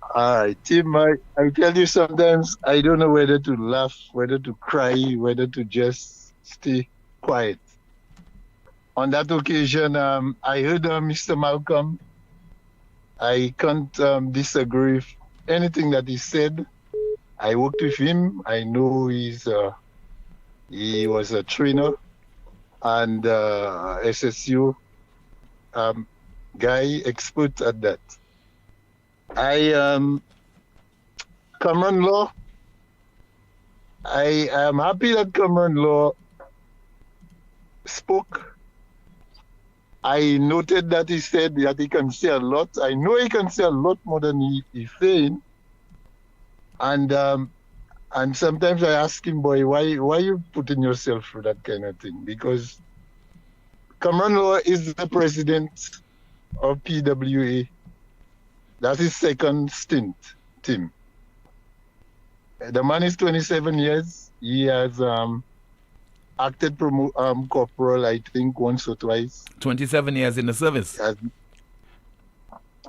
Hi, Tim. I tell you, sometimes I don't know whether to laugh, whether to cry, whether to just stay quiet. On that occasion, I heard Mr. Malcolm. I can't disagree with anything that he said. I worked with him. I know he was a trainer and SSU guy, expert at that. Cameron Law, I am happy that Cameron Law spoke. I noted that he said that he can say a lot. I know he can say a lot more than he's saying. And sometimes I ask him, boy, why you putting yourself through that kind of thing? Because Cameron Law is the president of PWA. That's his second stint, Tim. The man is 27 years. He has acted corporal, I think, once or twice. 27 years in the service.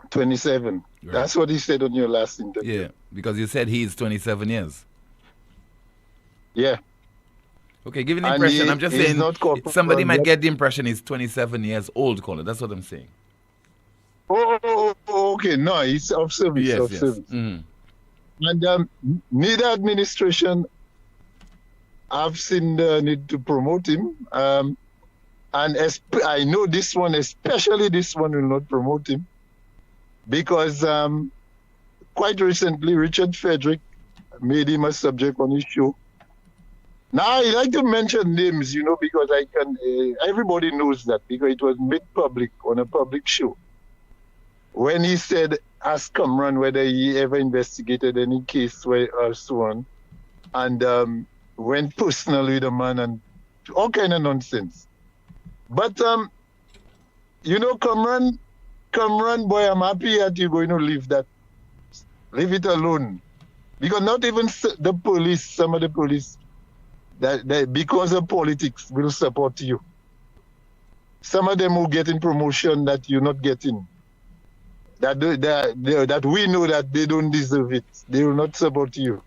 27. Right. That's what he said on your last interview. Yeah, because you said he's 27 years. Yeah. Okay, give an impression. I'm just saying somebody might get the impression he's 27 years old, caller. That's what I'm saying. Oh, okay. No, he's of service. Yes, of yes. service. Mm-hmm. And neither administration have seen the need to promote him. And I know this one, especially this one, will not promote him. Because quite recently, Richard Frederick made him a subject on his show. Now, I like to mention names, because everybody knows that, because it was made public on a public show. When he said, ask Cameron whether he ever investigated any case or so on, and went personal with the man and all kind of nonsense. But, Cameron, boy, I'm happy that you're going to leave that. Leave it alone. Because not even the police, some of the police, that because of politics, will support you. Some of them will get in promotion that you're not getting. That we know that they don't deserve it. They will not support you.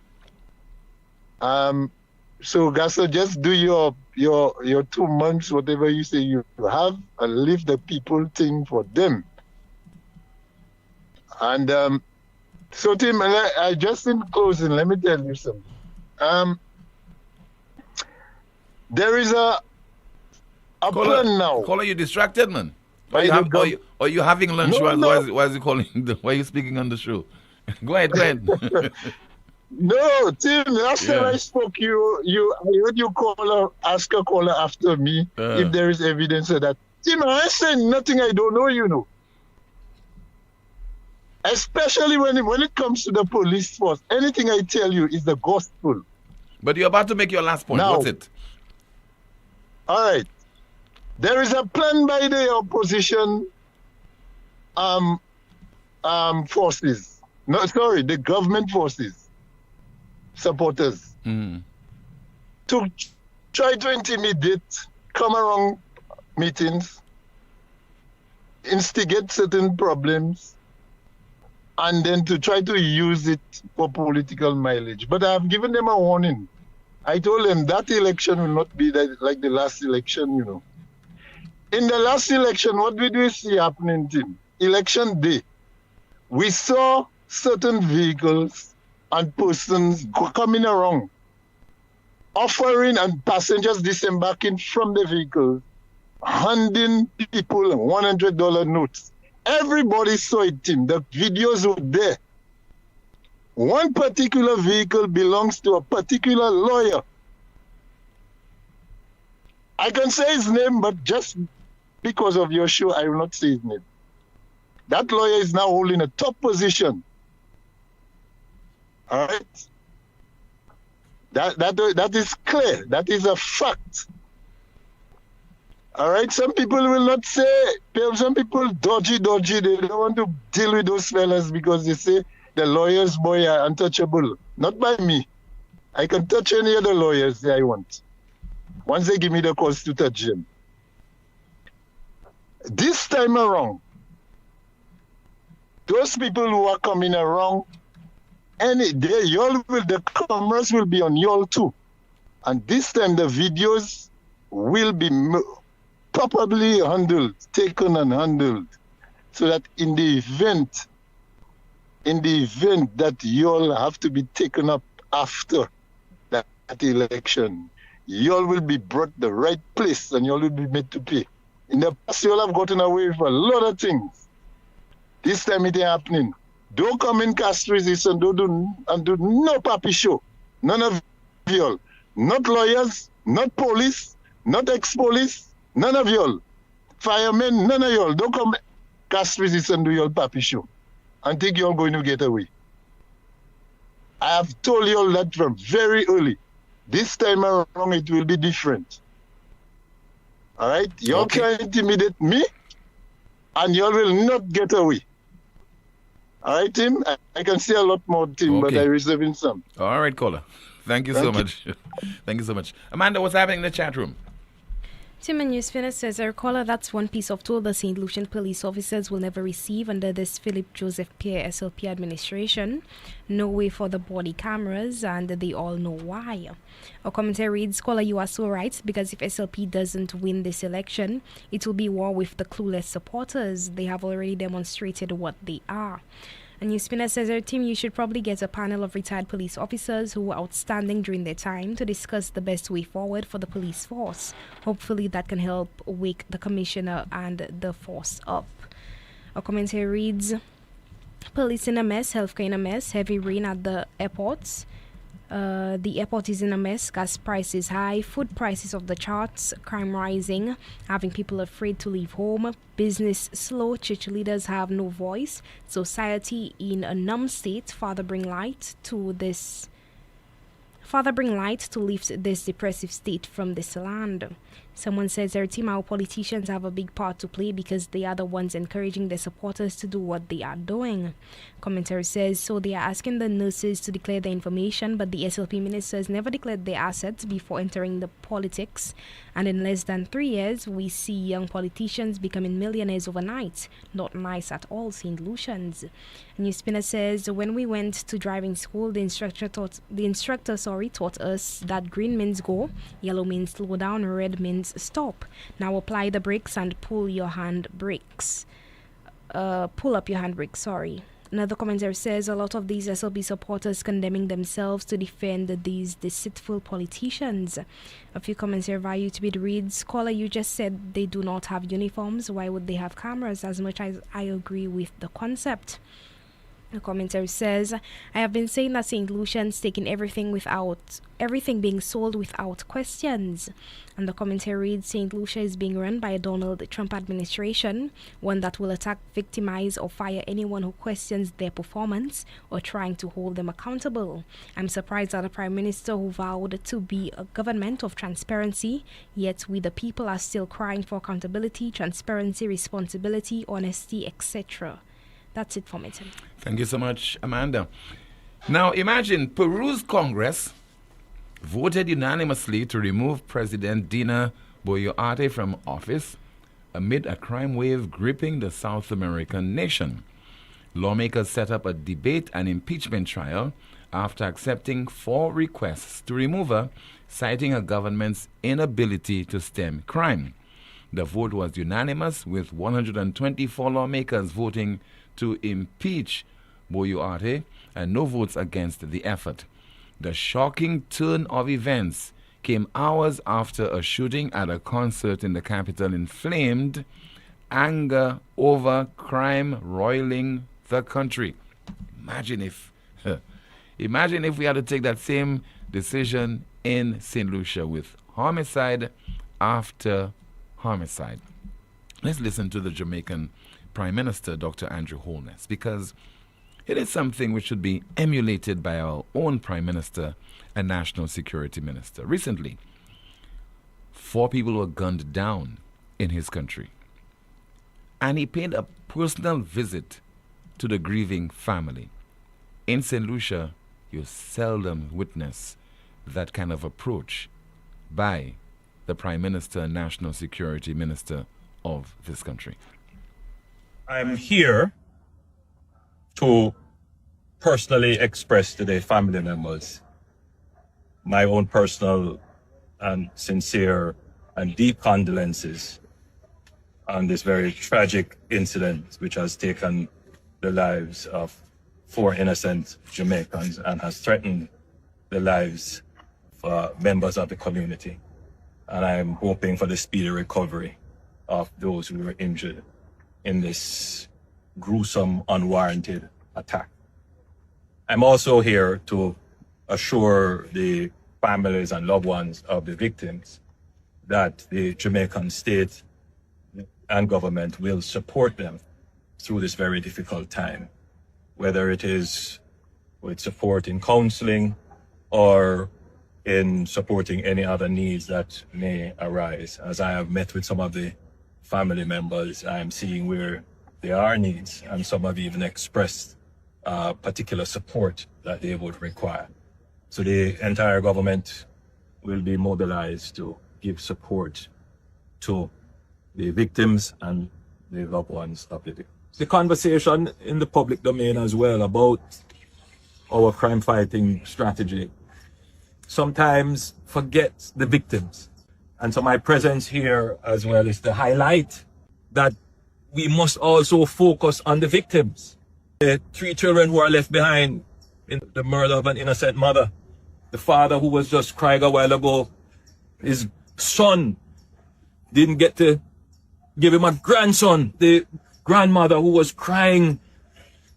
So, Gasso, just do your 2 months, whatever you say you have, and leave the people thing for them. And so, Tim, I just in closing, let me tell you something. There is a plan now. Caller, you distracted, man. By the Are you having lunch? No, Why no. is he calling? Why are you speaking on the show? Go ahead. No, Tim, last time Yeah. I spoke, I heard you ask a caller after me if there is evidence of that. Tim, I say nothing I don't know, you know. Especially when it comes to the police force, anything I tell you is the gospel. But you're about to make your last point. Now, What's it? All right. There is a plan by the opposition forces. No, sorry, the government forces, supporters, to try to intimidate, come around meetings, instigate certain problems, and then to try to use it for political mileage. But I've given them a warning. I told them that election will not be like the last election, you know. In the last election, what did we see happening, Tim? Election day, we saw certain vehicles and persons coming around, offering and passengers disembarking from the vehicles, handing people $100 notes. Everybody saw it, Tim. The videos were there. One particular vehicle belongs to a particular lawyer. I can say his name, but just because of your show, I will not say his name. That lawyer is now holding a top position. All right? That is clear. That is a fact. All right? Some people will not say, some people dodgy. They don't want to deal with those fellas because they say the lawyers, boy, are untouchable. Not by me. I can touch any other lawyers I want. Once they give me the cause to touch them. This time around, those people who are coming around, the cameras will be on y'all too. And this time the videos will be properly taken and handled, so that in the event that y'all have to be taken up after that election, y'all will be brought the right place and y'all will be made to pay. In the past, y'all have gotten away with a lot of things. This time it ain't happening. Don't come in cast resistance and do no papi show. None of y'all. Not lawyers, not police, not ex-police, none of y'all. Firemen, none of y'all. Don't come cast resistance and do your papi show and think you're going to get away. I have told y'all that from very early. This time around, it will be different. All right? Y'all can intimidate me, and y'all will not get away. All right, Tim? I can say a lot more, Tim, but I'm reserving some. All right, caller. Thank you so much. Thank you so much. Amanda, what's happening in the chat room? Tim and NewsSpin says, I recall that's one piece of tool the St. Lucian police officers will never receive under this Philip Joseph Pierre SLP administration. No way for the body cameras, and they all know why. A commentary reads, Caller, you are so right, because if SLP doesn't win this election, it will be war with the clueless supporters. They have already demonstrated what they are. A NewsSpinner says, our team, you should probably get a panel of retired police officers who were outstanding during their time to discuss the best way forward for the police force. Hopefully that can help wake the commissioner and the force up. A commentary reads, police in a mess, healthcare in a mess, heavy rain at the airports. The airport is in a mess, gas prices high, food prices off the charts, crime rising, having people afraid to leave home, business slow, church leaders have no voice, society in a numb state. Father, bring light to lift this depressive state from this land. Someone says, our team, our politicians have a big part to play because they are the ones encouraging their supporters to do what they are doing. Commentary says, so they are asking the nurses to declare the information, but the SLP ministers never declared their assets before entering the politics. And in less than 3 years, we see young politicians becoming millionaires overnight. Not nice at all, St. Lucians. NewsSpinner says, when we went to driving school, the instructor taught us that green means go, yellow means slow down, red means stop. Now apply the brakes and pull up your handbrake, sorry. Another commentator says a lot of these SLB supporters condemning themselves to defend these deceitful politicians. A few comments here via YouTube reads, caller, you just said they do not have uniforms. Why would they have cameras? As much as I agree with the concept. The commentary says, I have been saying that St. Lucian's taking everything being sold without questions. And the commentary reads, St. Lucia is being run by a Donald Trump administration, one that will attack, victimize, or fire anyone who questions their performance or trying to hold them accountable. I'm surprised that a prime minister who vowed to be a government of transparency, yet we the people are still crying for accountability, transparency, responsibility, honesty, etc. That's it for me, Tim. Thank you so much, Amanda. Now, imagine Peru's Congress voted unanimously to remove President Dina Boluarte from office amid a crime wave gripping the South American nation. Lawmakers set up a debate and impeachment trial after accepting 4 requests to remove her, citing her government's inability to stem crime. The vote was unanimous, with 124 lawmakers voting to impeach Boluarte and no votes against the effort. The shocking turn of events came hours after a shooting at a concert in the capital inflamed anger over crime roiling the country. Imagine if we had to take that same decision in St. Lucia, with homicide after homicide. Let's listen to the Jamaican Prime Minister, Dr. Andrew Holness, because it is something which should be emulated by our own Prime Minister and National Security Minister. Recently, 4 people were gunned down in his country, and he paid a personal visit to the grieving family. In St. Lucia, you seldom witness that kind of approach by the Prime Minister and National Security Minister of this country. I'm here to personally express to the family members my own personal and sincere and deep condolences on this very tragic incident which has taken the lives of 4 innocent Jamaicans and has threatened the lives of members of the community. And I'm hoping for the speedy recovery of those who were injured in this gruesome, unwarranted attack. I'm also here to assure the families and loved ones of the victims that the Jamaican state and government will support them through this very difficult time, whether it is with support in counseling or in supporting any other needs that may arise. As I have met with some of the family members, I'm seeing where there are needs, and some have even expressed particular support that they would require. So the entire government will be mobilized to give support to the victims and the loved ones of the victims. The conversation in the public domain as well about our crime fighting strategy sometimes forgets the victims. And so my presence here as well is to highlight that we must also focus on the victims. The 3 children who are left behind in the murder of an innocent mother. The father who was just crying a while ago, his son didn't get to give him a grandson. The grandmother who was crying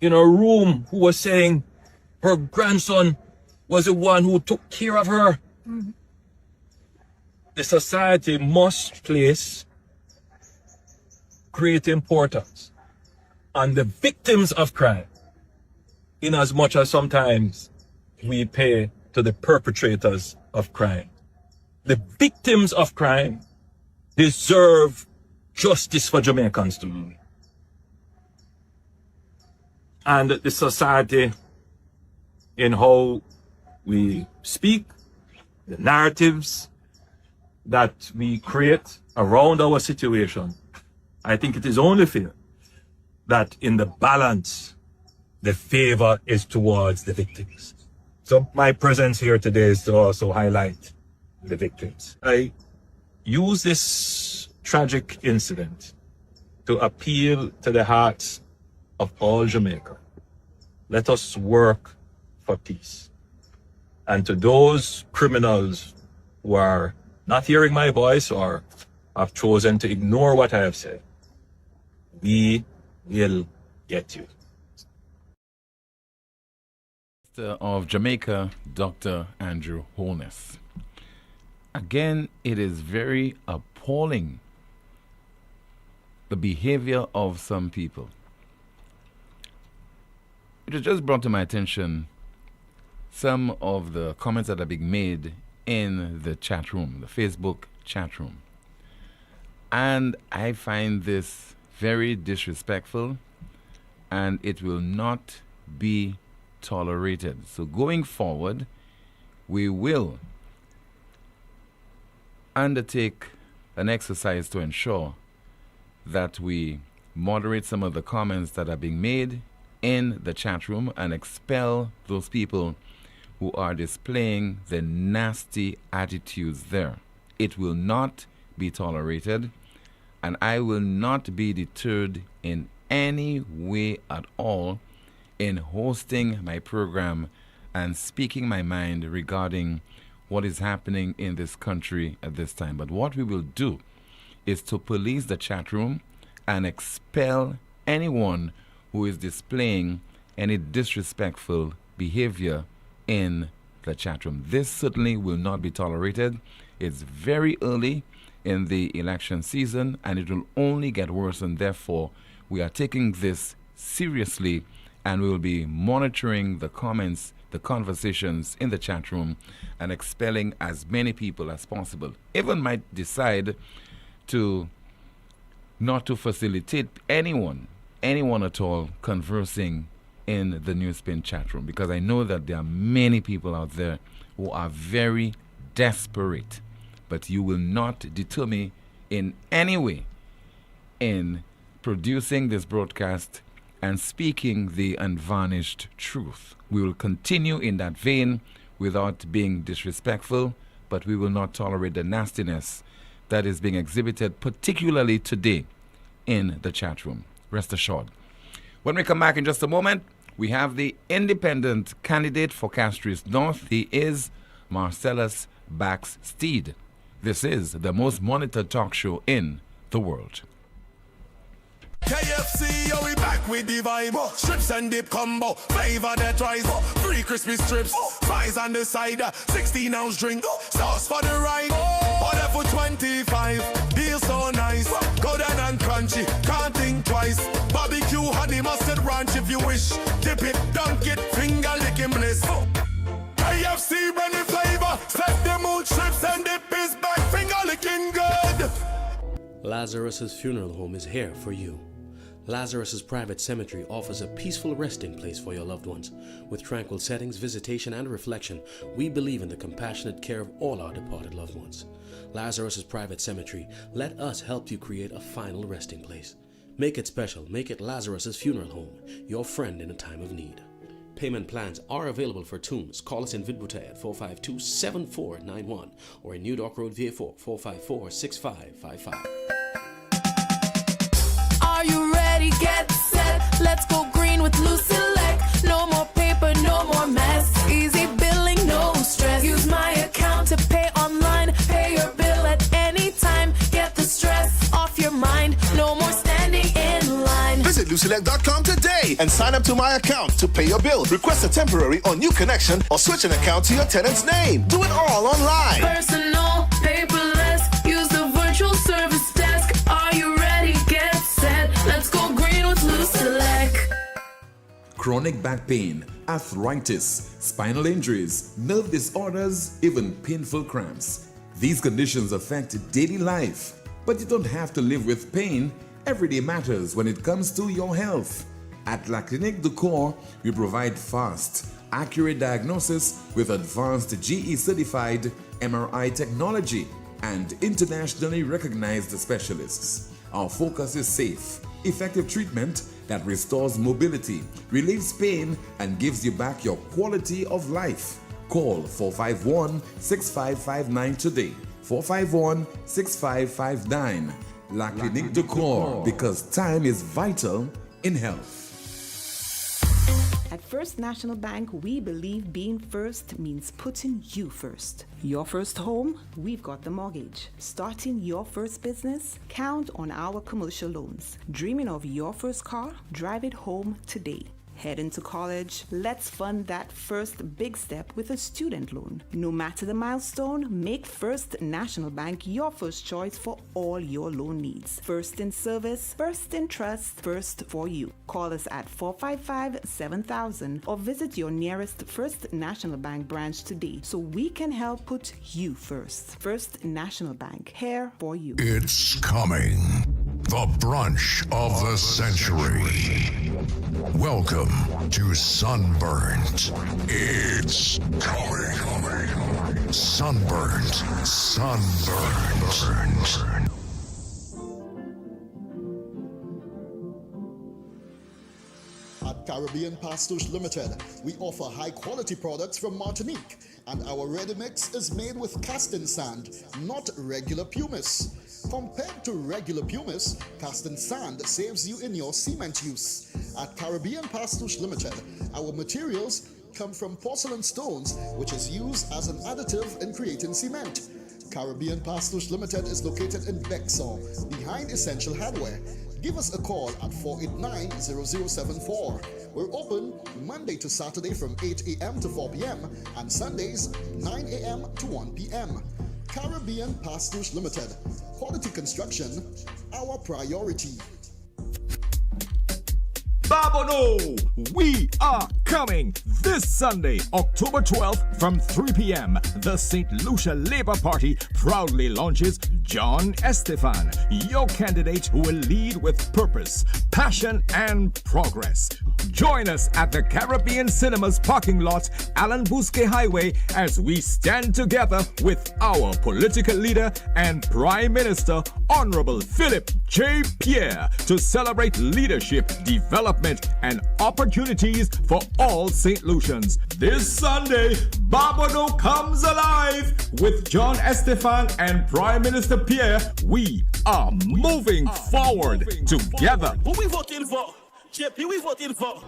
in her room, who was saying her grandson was the one who took care of her. Mm-hmm. The society must place great importance on the victims of crime, in as much as sometimes we pay to the perpetrators of crime. The victims of crime deserve justice for Jamaicans to do. And the society, in how we speak, the narratives that we create around our situation, I think it is only fair that in the balance, the favor is towards the victims. So my presence here today is to also highlight the victims. I use this tragic incident to appeal to the hearts of all Jamaica let us work for peace. And to those criminals who are not hearing my voice or have chosen to ignore what I have said, we will get you. Of Jamaica, Dr. Andrew Holness. Again, it is very appalling, the behavior of some people. It was just brought to my attention some of the comments that are being made in the chat room, the Facebook chat room. And I find this very disrespectful, and it will not be tolerated. So going forward, we will undertake an exercise to ensure that we moderate some of the comments that are being made in the chat room and expel those people who are displaying the nasty attitudes there. It will not be tolerated, and I will not be deterred in any way at all in hosting my program and speaking my mind regarding what is happening in this country at this time. But what we will do is to police the chat room and expel anyone who is displaying any disrespectful behavior in the chat room. This certainly will not be tolerated. It's very early in the election season, and it will only get worse, and therefore we are taking this seriously, and we will be monitoring the comments, the conversations in the chat room, and expelling as many people as possible. Even might decide to not to facilitate anyone at all conversing in the NewsSpin chat room, because I know that there are many people out there who are very desperate. But you will not deter me in any way in producing this broadcast and speaking the unvarnished truth. We will continue in that vein without being disrespectful, but we will not tolerate the nastiness that is being exhibited, particularly today in the chat room. Rest assured. When we come back in just a moment, we have the independent candidate for Castries North. He is Marcellus Backsteed. This is the most monitored talk show in the world. KFC, yo, we back with the vibe. Strips and dip combo, flavor that rise. Free crispy strips, fries on the side. 16-ounce drink, sauce for the ride. Order for 25, deal so nice. Go down and crunchy, can't think twice. Barbecue, honey, mustard ranch if you wish. Dip it, dunk it, finger licking bliss. KFC, Benny flavor, set the mood. Strips and dip is back, finger licking good. Lazarus's funeral home is here for you. Lazarus's private cemetery offers a peaceful resting place for your loved ones. With tranquil settings, visitation, and reflection, we believe in the compassionate care of all our departed loved ones. Lazarus's private cemetery, let us help you create a final resting place. Make it special. Make it Lazarus's funeral home, your friend in a time of need. Payment plans are available for tombs. Call us in Vidbuta at 452-7491 or in New Dock Road, VA4, 454-6555. Are you ready? Get set. Let's go green with Lucelect. No more paper, no more mess. Easy billing, no stress. Use my account to pay online. Pay your bill at any time. Get the stress off your mind. No more standing in line. Visit Lucelect.com today and sign up to my account to pay your bill. Request a temporary or new connection or switch an account to your tenant's name. Do it all online. Personal, paperless. Use the virtual service desk. Are you ready? Get set. Let's go green with Lucelect. Chronic back pain, arthritis, spinal injuries, nerve disorders, even painful cramps. These conditions affect daily life, but you don't have to live with pain. Every day matters when it comes to your health. At La Clinique du Corps, we provide fast, accurate diagnosis with advanced GE-certified MRI technology and internationally recognized specialists. Our focus is safe, effective treatment that restores mobility, relieves pain, and gives you back your quality of life. Call 451-6559 today. 451-6559. La Clinique du Corps, because time is vital in health. At First National Bank, we believe being first means putting you first. Your first home, we've got the mortgage. Starting your first business, count on our commercial loans. Dreaming of your first car? Drive it home today. Heading to college? Let's fund that first big step with a student loan. No matter the milestone, make First National Bank your first choice for all your loan needs. First in service, first in trust, first for you. Call us at 455-7000 or visit your nearest First National Bank branch today so we can help put you first. First National Bank, here for you. It's coming. The brunch of the century. Welcome to Sunburnt. It's coming. Sunburnt. At Caribbean Pastouche Limited, we offer high-quality products from Martinique, and our ready mix is made with casting sand, not regular pumice. Compared to regular pumice, casting sand saves you in your cement use. At Caribbean Pastouche Limited, our materials come from porcelain stones, which is used as an additive in creating cement. Caribbean Pastouche Limited is located in Bexon, behind Essential Hardware. Give us a call at 489-0074. We're open Monday to Saturday from 8 a.m. to 4 p.m. and Sundays 9 a.m. to 1 p.m. Caribbean Pastouche Limited. Quality construction, our priority. Babono, we are coming this Sunday, October 12th from 3 p.m. The St. Lucia Labour Party proudly launches John Estefan, your candidate who will lead with purpose, passion, and progress. Join us at the Caribbean Cinemas parking lot, Alan Bousquet Highway, as we stand together with our political leader and Prime Minister, Honorable Philip J. Pierre, to celebrate leadership, development, and opportunities for all St. Lucians. This Sunday, Babono comes alive with John Estefan and Prime Minister Pierre. We are moving forward together. Who we voting for? JP, we voting for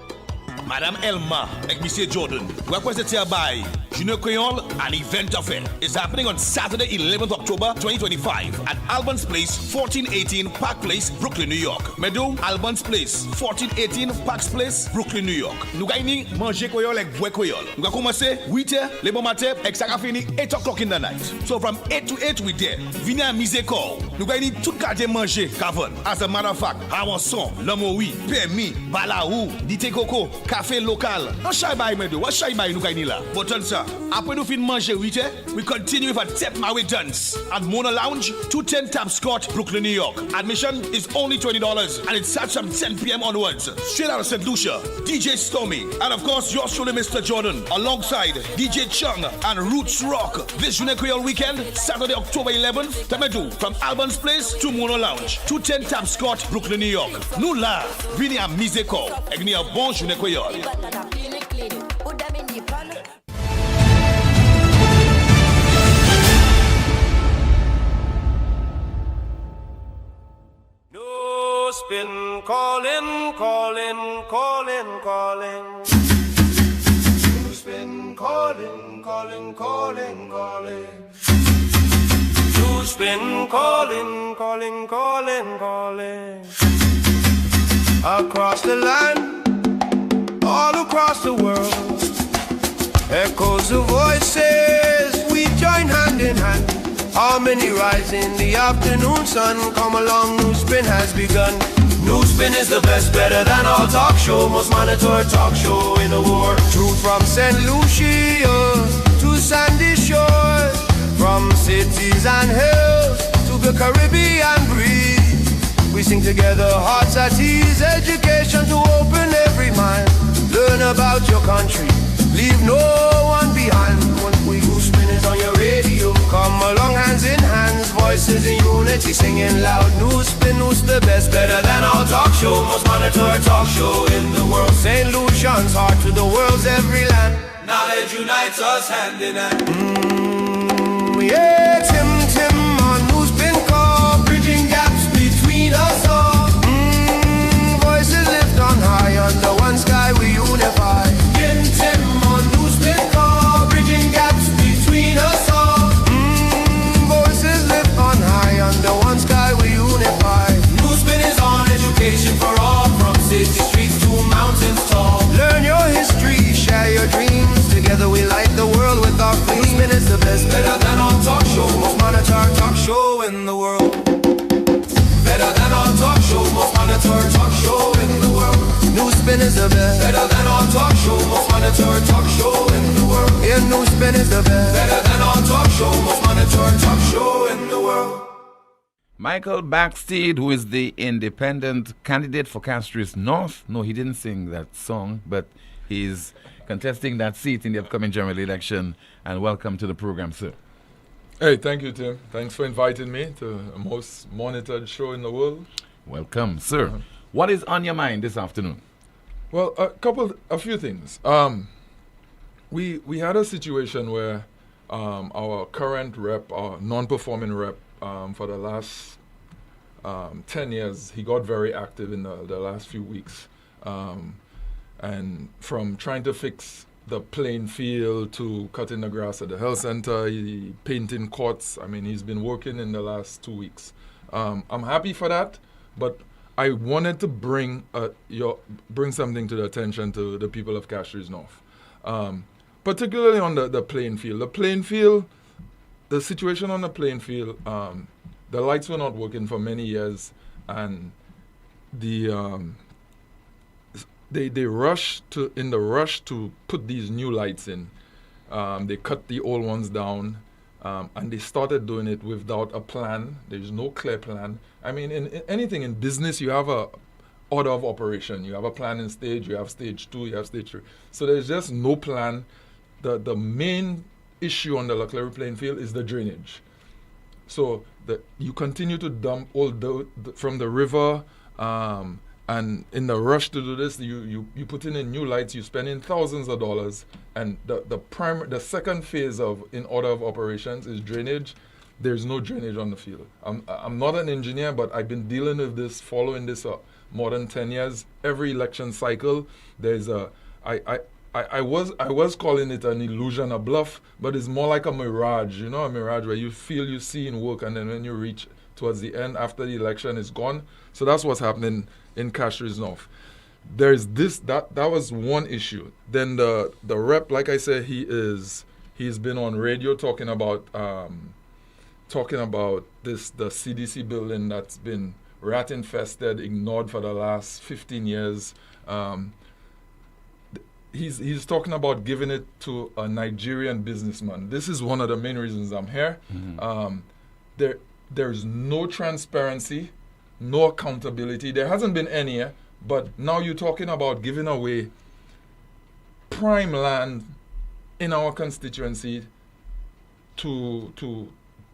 Madame Elma and Monsieur Jordan. Represented by Junior Creole, an event affair is happening on Saturday, 11th October 2025 at Albans Place, 1418 Park Place, Brooklyn, New York. Meadow, Albans Place, 1418 Parks Place, Brooklyn, New York. Nous gagnons manger Creole avec bois Creole. Nous allons commencer 8h, le bon matin, et ça va finir 8 o'clock in the night. So from 8 to 8 we there. Venez à mise call. Nous gagnons tout quartier manger Cavon. As a matter of fact, Awanson, Lamoui, Permis, Balaou, Dite Coco, café local. On chai bay Meadow, what chai bay nous gagnons là. Button ça. Après nous fin manger 8h, we continue with a Tep Maui dance at Mona Lounge, 210 Taps Court, Brooklyn, New York. Admission is only $20 and it starts from 10 p.m. onwards. Straight out of St. Lucia, DJ Stormy, and of course yours truly, Mr. Jordan, alongside DJ Chung and Roots Rock. This Junior Creole weekend, Saturday, October 11th, Tamedu, from Albans Place to Mona Lounge, 210 Taps Court, Brooklyn, New York. Nous là, venez à Miseko, et venez à bon Junior Creole. NewsSpin calling. NewsSpin calling. NewsSpin calling. Across the land, all across the world, echoes of voices, we join hand in hand. Harmony rise in the afternoon sun. Come along, NewsSpin has begun. NewsSpin is the best, better than all talk show, most monitored talk show in the world. Truth from St. Lucia to sandy shores, from cities and hills to the Caribbean breeze. We sing together, hearts at ease, education to open every mind. Learn about your country, leave no one behind. When NewsSpin is on your radio, come along hands in hands, voices in unity, singing loud. NewsSpin, who's the best, better than all talk show, most monitored talk show in the world. St. Lucian's heart to the world's every land. Knowledge unites us hand in hand. Yeah, Tim on NewsSpin call, bridging gaps between us all. Voices lift on high, under one sky we unify. Yeah. world. Better than our talk show, most monitored talk show in the world. NewsSpin is the best. Better than our talk show, most monitored talk show in the world. Yeah, NewsSpin is the best. Better than our talk show, most monitored talk show in the world. Michael Backsteed, who is the independent candidate for Castries North. No, he didn't sing that song, but he's contesting that seat in the upcoming general election. And welcome to the program, sir. Hey, thank you, Tim. Thanks for inviting me to the most monitored show in the world. Welcome, sir. What is on your mind this afternoon? Well, a few things. We had a situation where our current rep, our non-performing rep, for the last 10 years, he got very active in the last few weeks. And from trying to fix the playing field to cutting the grass at the health center, painting courts. I mean, he's been working in the last 2 weeks. I'm happy for that, but I wanted to bring something to the attention to the people of Castries North, particularly on the playing field. The playing field, the situation on the playing field, the lights were not working for many years, and they rushed to put these new lights in. They cut the old ones down, and they started doing it without a plan. There's no clear plan. I mean, in anything in business, you have a order of operation. You have a planning stage, you have stage 2, you have stage 3. So there's just no plan. The main issue on the Leclerc playing field is the drainage. So you continue to dump all dirt from the river, and in the rush to do this, you put in new lights, you spend in thousands of dollars, and the second phase in order of operations is drainage. There's no drainage on the field. I'm not an engineer, but I've been dealing with this, following this more than 10 years. Every election cycle, there's I was calling it an illusion, a bluff, but it's more like a mirage, a mirage where you feel you see in work, and then when you reach towards the end, after the election, it's gone. So that's what's happening in Castries North. There's that was one issue. Then the rep, like I said, he's been on radio talking about the CDC building that's been rat infested, ignored for the last 15 years. He's talking about giving it to a Nigerian businessman. This is one of the main reasons I'm here. Mm-hmm. There's no transparency, no accountability. There hasn't been any, but now you're talking about giving away prime land in our constituency to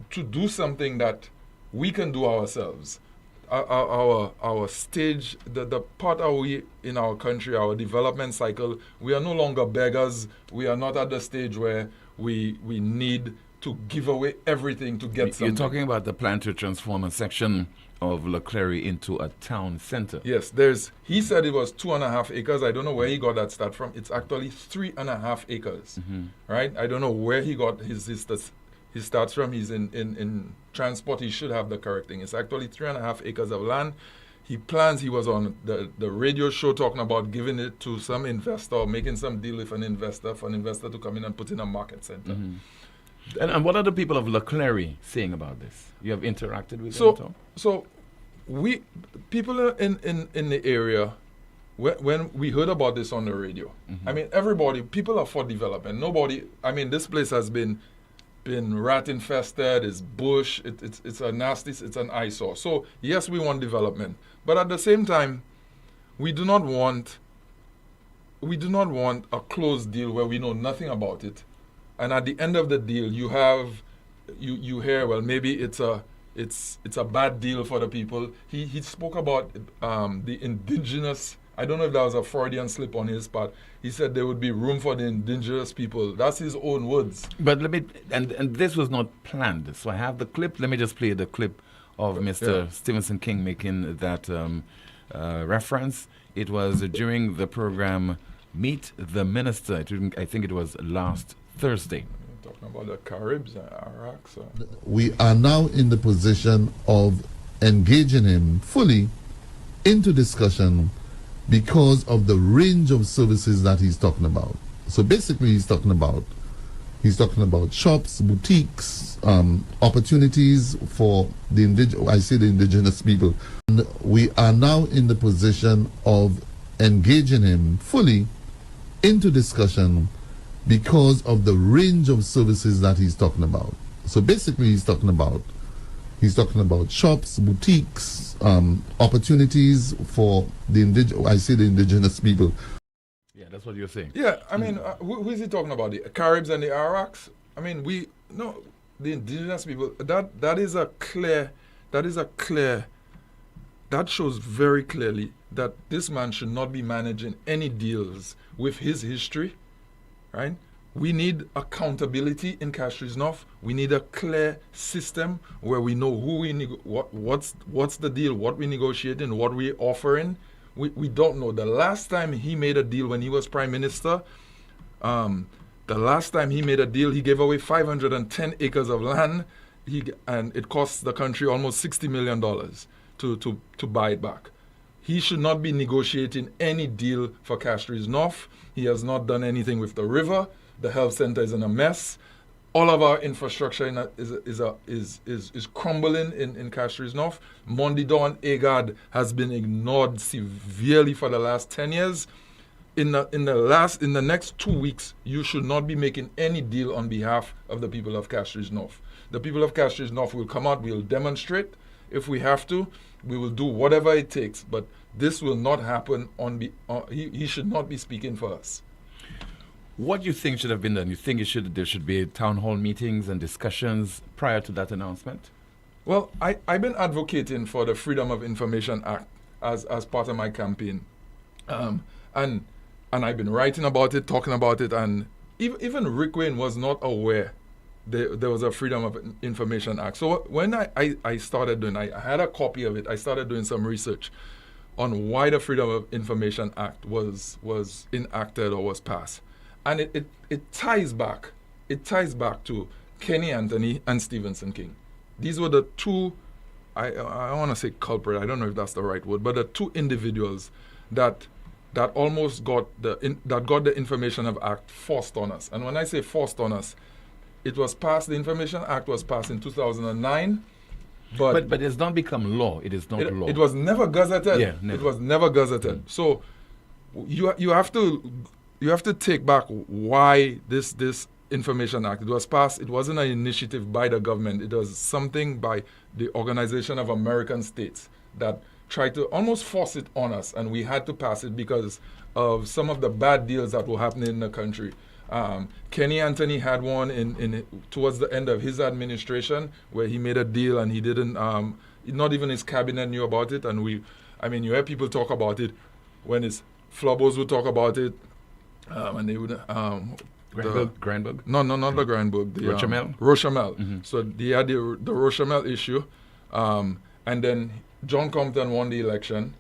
do something that we can do ourselves. Our stage, the part are we in our country, our development cycle, we are no longer beggars. We are not at the stage where we need to give away everything to get something. You're talking about the plan to transform a section of Leclerc into a town center. Yes, he said it was 2.5 acres. I don't know where he got that stat from. It's actually 3.5 acres, right? I don't know where he got his stats from. He's in transport. He should have the correct thing. It's actually 3.5 acres of land. He was on the radio show talking about giving it to some investor, or making some deal with an investor, for an investor to come in and put in a market center. Mm-hmm. And what are the people of Leclerc saying about this? You have interacted with them at all? So people in the area, when we heard about this on the radio, I mean, people are for development. This place has been rat infested, it's bush, it's a nasty, it's an eyesore. So yes, we want development, but at the same time, we do not want a closed deal where we know nothing about it, and at the end of the deal, you hear, well, maybe it's a bad deal for the people. He spoke about the indigenous. I don't know if that was a Freudian slip on his part. He said there would be room for the indigenous people. That's his own words. But and this was not planned. So I have the clip. Let me just play the clip of Mr. Stevenson King making that reference. It was during the program Meet the Minister. I think it was last Thursday. Talking about the Caribs and Iraq. So. We are now in the position of engaging him fully into discussion because of the range of services that he's talking about. So basically he's talking about He's talking about shops, boutiques, opportunities for the indigenous people. And we are now in the position of engaging him fully into discussion because of the range of services that he's talking about. So basically he's talking about shops, boutiques, opportunities for the indigenous people. Yeah, that's what you're saying. Yeah, I mean, who is he talking about? The Caribs and the Arawaks? I mean, the indigenous people, that shows very clearly that this man should not be managing any deals with his history, right? We need accountability in Castries North. We need a clear system where we know what's the deal, what we're negotiating, what we're offering. We don't know. The last time he made a deal when he was Prime Minister, he gave away 510 acres of land, and it cost the country almost $60 million to buy it back. He should not be negotiating any deal for Castries North. He has not done anything with the river. The health center is in a mess. All of our infrastructure is crumbling in Castries North. Mondidor and Agard has been ignored severely for the last 10 years. In the next 2 weeks, you should not be making any deal on behalf of the people of Castries North. The people of Castries North will come out, we'll demonstrate if we have to. We will do whatever it takes, but this will not happen he should not be speaking for us. What do you think should have been done? You think there should be town hall meetings and discussions prior to that announcement? Well, I've been advocating for the Freedom of Information Act as part of my campaign. And I've been writing about it, talking about it, and even Rick Wayne was not aware there was a Freedom of Information Act. So when I started doing, I had a copy of it, I started doing some research on why the Freedom of Information Act was enacted or was passed. And it ties back to Kenny Anthony and Stephenson King. These were the two, I want to say culprit, I don't know if that's the right word, but the two individuals that almost got the Information of Act forced on us. And when I say forced on us, it was passed, the Information Act was passed in 2009, but it's not become law. It is not law. It was never gazetted. Yeah, never. It was never gazetted. So you have to take back why this Information Act. It was passed. It wasn't an initiative by the government. It was something by the Organization of American States that tried to almost force it on us, and we had to pass it because of some of the bad deals that were happening in the country. Kenny Anthony had one towards the end of his administration where he made a deal and he didn't, not even his cabinet knew about it. And you hear people talk about it when it's Flobos would talk about it, and they would. Grandburg? No, not the Grandburg. The Rochamel? Rochamel. Mm-hmm. So they had the Rochamel issue, and then John Compton won the election.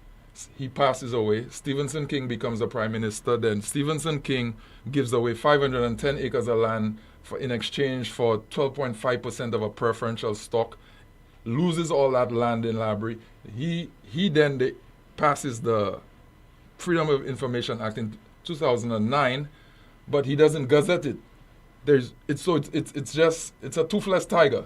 He passes away. Stephenson King becomes the prime minister. Then Stephenson King gives away 510 acres of land in exchange for 12.5% of a preferential stock. Loses all that land in Labrie. He then passes the Freedom of Information Act in 2009, but he doesn't gazette it. It's a toothless tiger.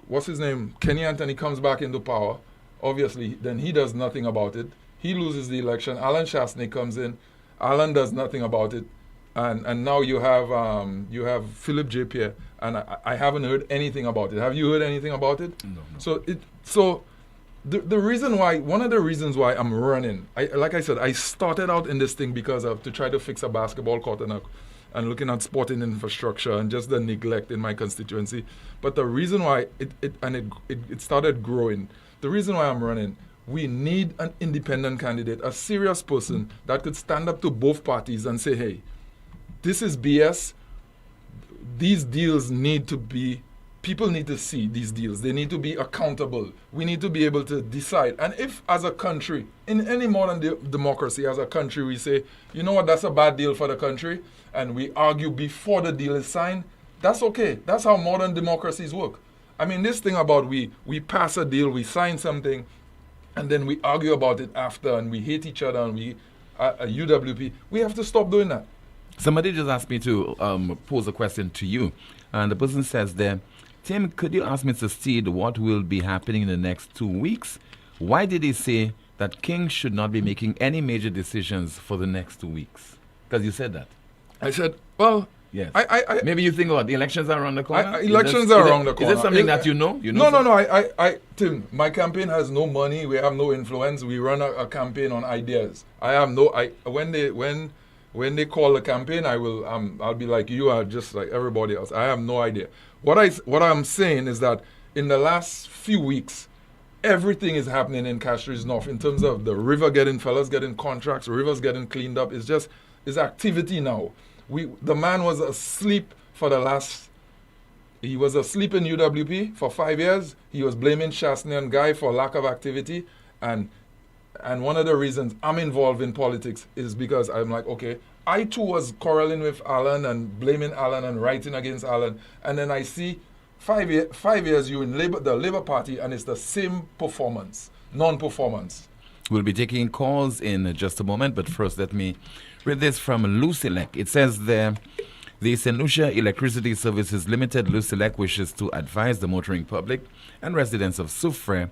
What's his name? Kenny Anthony comes back into power. Obviously, then he does nothing about it. He loses the election. Alan Shastney comes in. Alan does nothing about it, and now you have Philip J. Pierre, and I haven't heard anything about it. Have you heard anything about it? No. So the reason why, one of the reasons why I'm running, like I said, I started out in this thing because to try to fix a basketball court and looking at sporting infrastructure and just the neglect in my constituency. But the reason why it started growing, the reason why I'm running, we need an independent candidate, a serious person that could stand up to both parties and say, hey, this is BS. These deals need to be, people need to see these deals. They need to be accountable. We need to be able to decide. And if as a country, in any modern democracy, as a country, we say, you know what, that's a bad deal for the country, and we argue before the deal is signed, that's okay. That's how modern democracies work. I mean, this thing about we pass a deal, we sign something, and then we argue about it after, and we hate each other, and UWP, we have to stop doing that. Somebody just asked me to pose a question to you. And the person says there, Tim, could you ask Mr. Steed what will be happening in the next 2 weeks? Why did he say that King should not be making any major decisions for the next 2 weeks? Because you said that. I said, well, yes. I maybe you think, the elections are around the corner? Elections are around the corner. Is it something that you know? No. Tim, my campaign has no money. We have no influence. We run a campaign on ideas. When they call the campaign, I'll be like you are, just like everybody else. I have no idea. What I'm saying is that in the last few weeks, everything is happening in Castries North in terms of the river fellas getting contracts, rivers getting cleaned up. It's activity now. The man was asleep he was asleep in UWP for 5 years. He was blaming Shastney and Guy for lack of activity. And one of the reasons I'm involved in politics is because I'm like, okay, I too was quarreling with Alan and blaming Alan and writing against Alan. And then I see 5 years you in the Labour Party and it's the same performance, non-performance. We'll be taking calls in just a moment, but first let me read this from Lucilec. It says there, the St. Lucia Electricity Services Limited, Lucilec, wishes to advise the motoring public and residents of Soufrière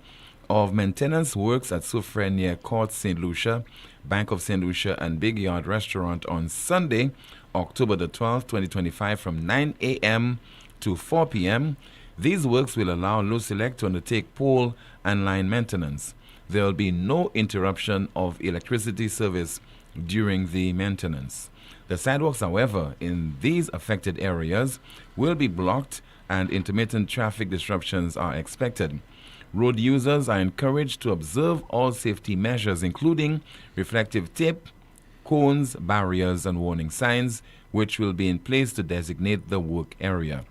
of maintenance works at Soufrière near Court St. Lucia, Bank of St. Lucia, and Big Yard Restaurant on Sunday, October the 12th, 2025, from 9 a.m. to 4 p.m. These works will allow Lucilec to undertake pole and line maintenance. There will be no interruption of electricity service during the maintenance. The sidewalks, however, in these affected areas will be blocked and intermittent traffic disruptions are expected. Road users are encouraged to observe all safety measures, including reflective tape, cones, barriers, and warning signs, which will be in place to designate the work area.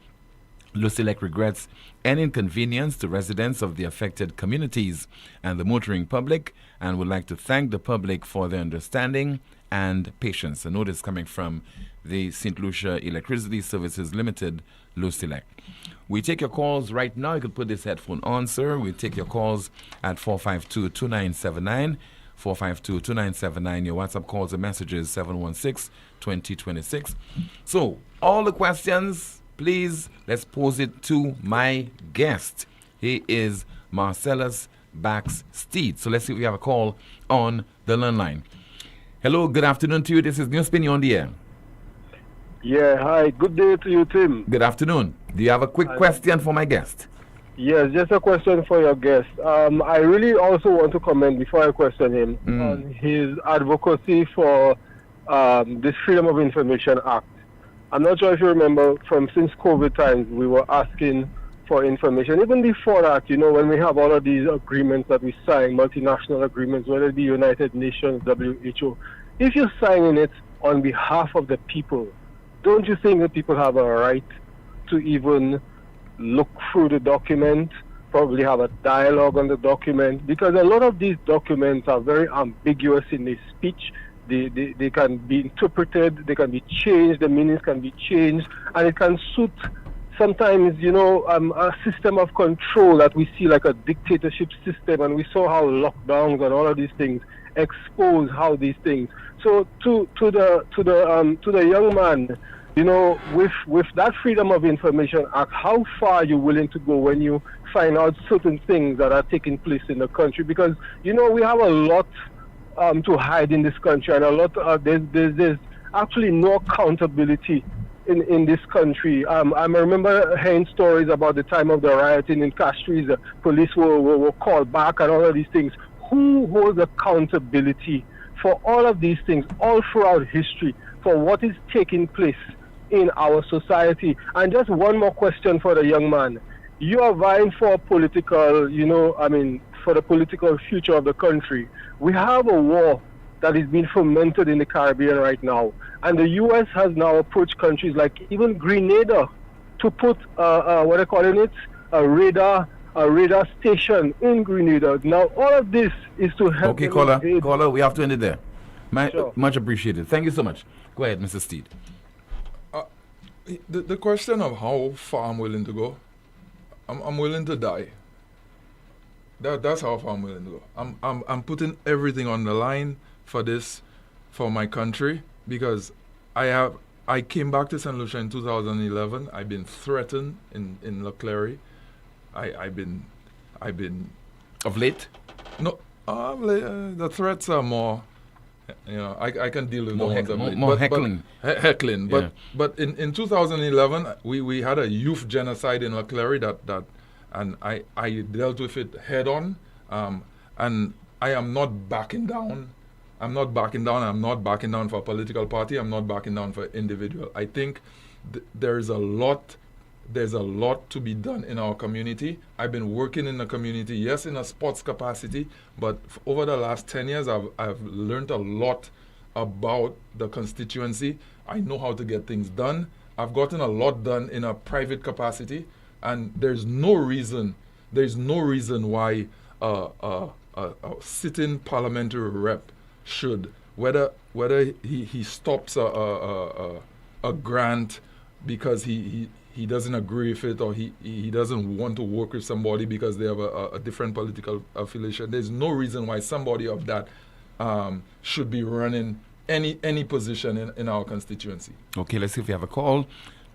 Lucilec regrets any inconvenience to residents of the affected communities and the motoring public, and would like to thank the public for their understanding and patience. A notice coming from the St. Lucia Electricity Services Limited, Lucilec. We take your calls right now. You can put this headphone on, sir. We take your calls at 452-2979, 452-2979. Your WhatsApp calls and messages, 716-2026. So, all the questions, please, let's pose it to my guest. He is Marcellus Bax Steed. So let's see if we have a call on the landline. Hello, good afternoon to you. This is NewsSpin, you're on the air. Yeah, hi. Good day to you, Tim. Good afternoon. Do you have a quick question for my guest? Yes, just a question for your guest. I really also want to comment before I question him on his advocacy for this Freedom of Information Act. I'm not sure if you remember, since COVID times, we were asking for information. Even before that, when we have all of these agreements that we sign, multinational agreements, whether it be United Nations, WHO, if you're signing it on behalf of the people, don't you think that people have a right to even look through the document, probably have a dialogue on the document? Because a lot of these documents are very ambiguous in their speech. They can be interpreted, they can be changed, the meanings can be changed, and it can suit sometimes, a system of control that we see like a dictatorship system, and we saw how lockdowns and all of these things expose how these things. So to the young man, with that Freedom of Information Act, how far are you willing to go when you find out certain things that are taking place in the country? Because we have a lot to hide in this country, and a lot there's actually no accountability in this country. I remember hearing stories about the time of the rioting in Castries. The police were called back and all of these things. Who holds accountability for all of these things all throughout history, for what is taking place in our society? And just one more question for the young man. You are vying for political, for the political future of the country. We have a war that is being fomented in the Caribbean right now. And the U.S. has now approached countries like even Grenada to put, a radar station in Grenada. Now, all of this is to help. Okay, caller, we have to end it there. Much appreciated. Thank you so much. Go ahead, Mr. Steed. The question of how far I'm willing to go, I'm willing to die. That's how far I'm willing to go. I'm putting everything on the line for this, for my country, because I came back to St. Lucia in 2011. I've been threatened in Leclerc. I've been of late. No, the threats are more. I can deal with more heckling. Heckling, but in 2011 we had a youth genocide in Leclerc that and I dealt with it head on, and I am not backing down. I'm not backing down. I'm not backing down for a political party. I'm not backing down for individual. I think there's a lot to be done in our community. I've been working in the community, yes, in a sports capacity, but over the last 10 years, I've learned a lot about the constituency. I know how to get things done. I've gotten a lot done in a private capacity, and there's no reason why a sitting parliamentary rep should, whether he stops a grant because he doesn't agree with it, or he doesn't want to work with somebody because they have a different political affiliation. There's no reason why somebody of that should be running any position in our constituency. Okay, let's see if we have a call.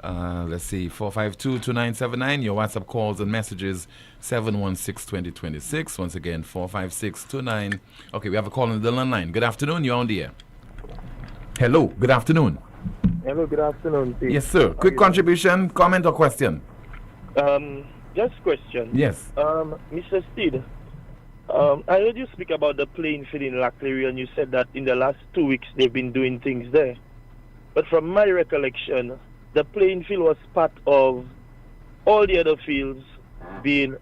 Let's see, 452-2979. Your WhatsApp calls and messages 716-2026. Once again, 456-29. Okay, we have a call on the line. Good afternoon. You're on the air. Hello. Good afternoon. Hello. Good afternoon, Pete. Yes, sir. Quick contribution, comment or question? Just question. Yes. Mr. Steed, I heard you speak about the playing field in Leclerc, and you said that in the last 2 weeks they've been doing things there. But from my recollection, the playing field was part of all the other fields being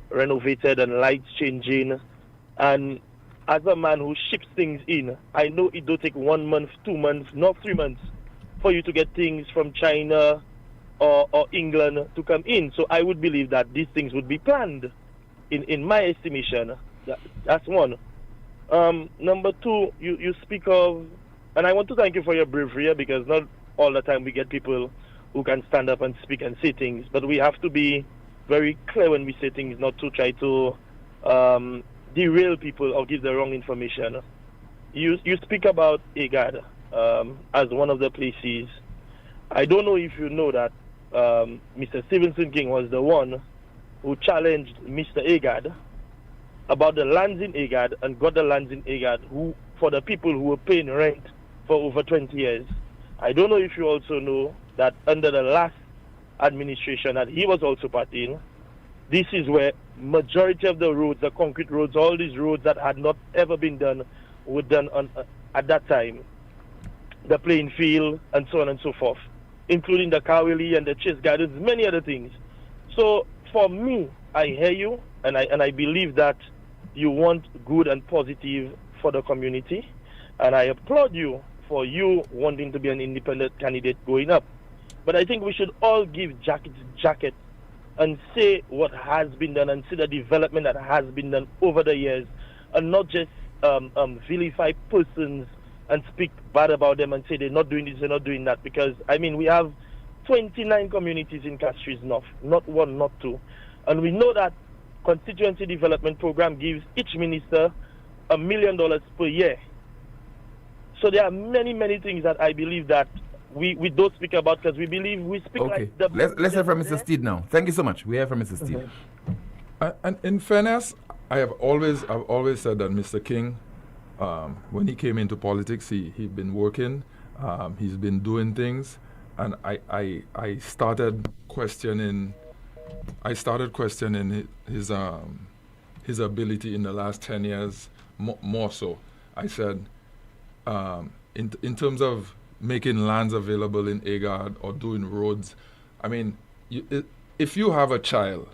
renovated and lights changing. And as a man who ships things in, I know it don't take 1 month, 2 months, not 3 months for you to get things from China or England to come in. So I would believe that these things would be planned in my estimation. That's one. Number two, you speak of, and I want to thank you for your bravery, because not all the time we get people who can stand up and speak and say things, but we have to be very clear when we say things, not to try to derail people or give the wrong information. You speak about AGAD as one of the places. I don't know if you know that Mr. Stevenson King was the one who challenged Mr. AGAD about the lands in AGAD and got the lands in AGAD for the people who were paying rent for over 20 years. I don't know if you also know that under the last administration that he was also part in, this is where majority of the roads, the concrete roads, all these roads that had not ever been done were done at that time. The playing field and so on and so forth, including the Kawili and the Chase Gardens, many other things. So for me, I hear you, and I believe that you want good and positive for the community, and I applaud you for you wanting to be an independent candidate going up. But I think we should all give jacket and say what has been done and see the development that has been done over the years, and not just vilify persons and speak bad about them and say they're not doing this, they're not doing that. Because, I mean, we have 29 communities in Castries North, not one, not two. And we know that constituency development program gives each minister $1 million per year. So there are many, many things that I believe that we don't speak about, because we believe we speak like the... Let's hear from Mr. Steed now. Thank you so much. We hear from Mr. Steed. And in fairness, I've always said that Mr. King, when he came into politics, he'd been working, he's been doing things, and I started questioning his ability in the last 10 years more so. I said, in terms of making lands available in AGAD or doing roads, I mean, if you have a child,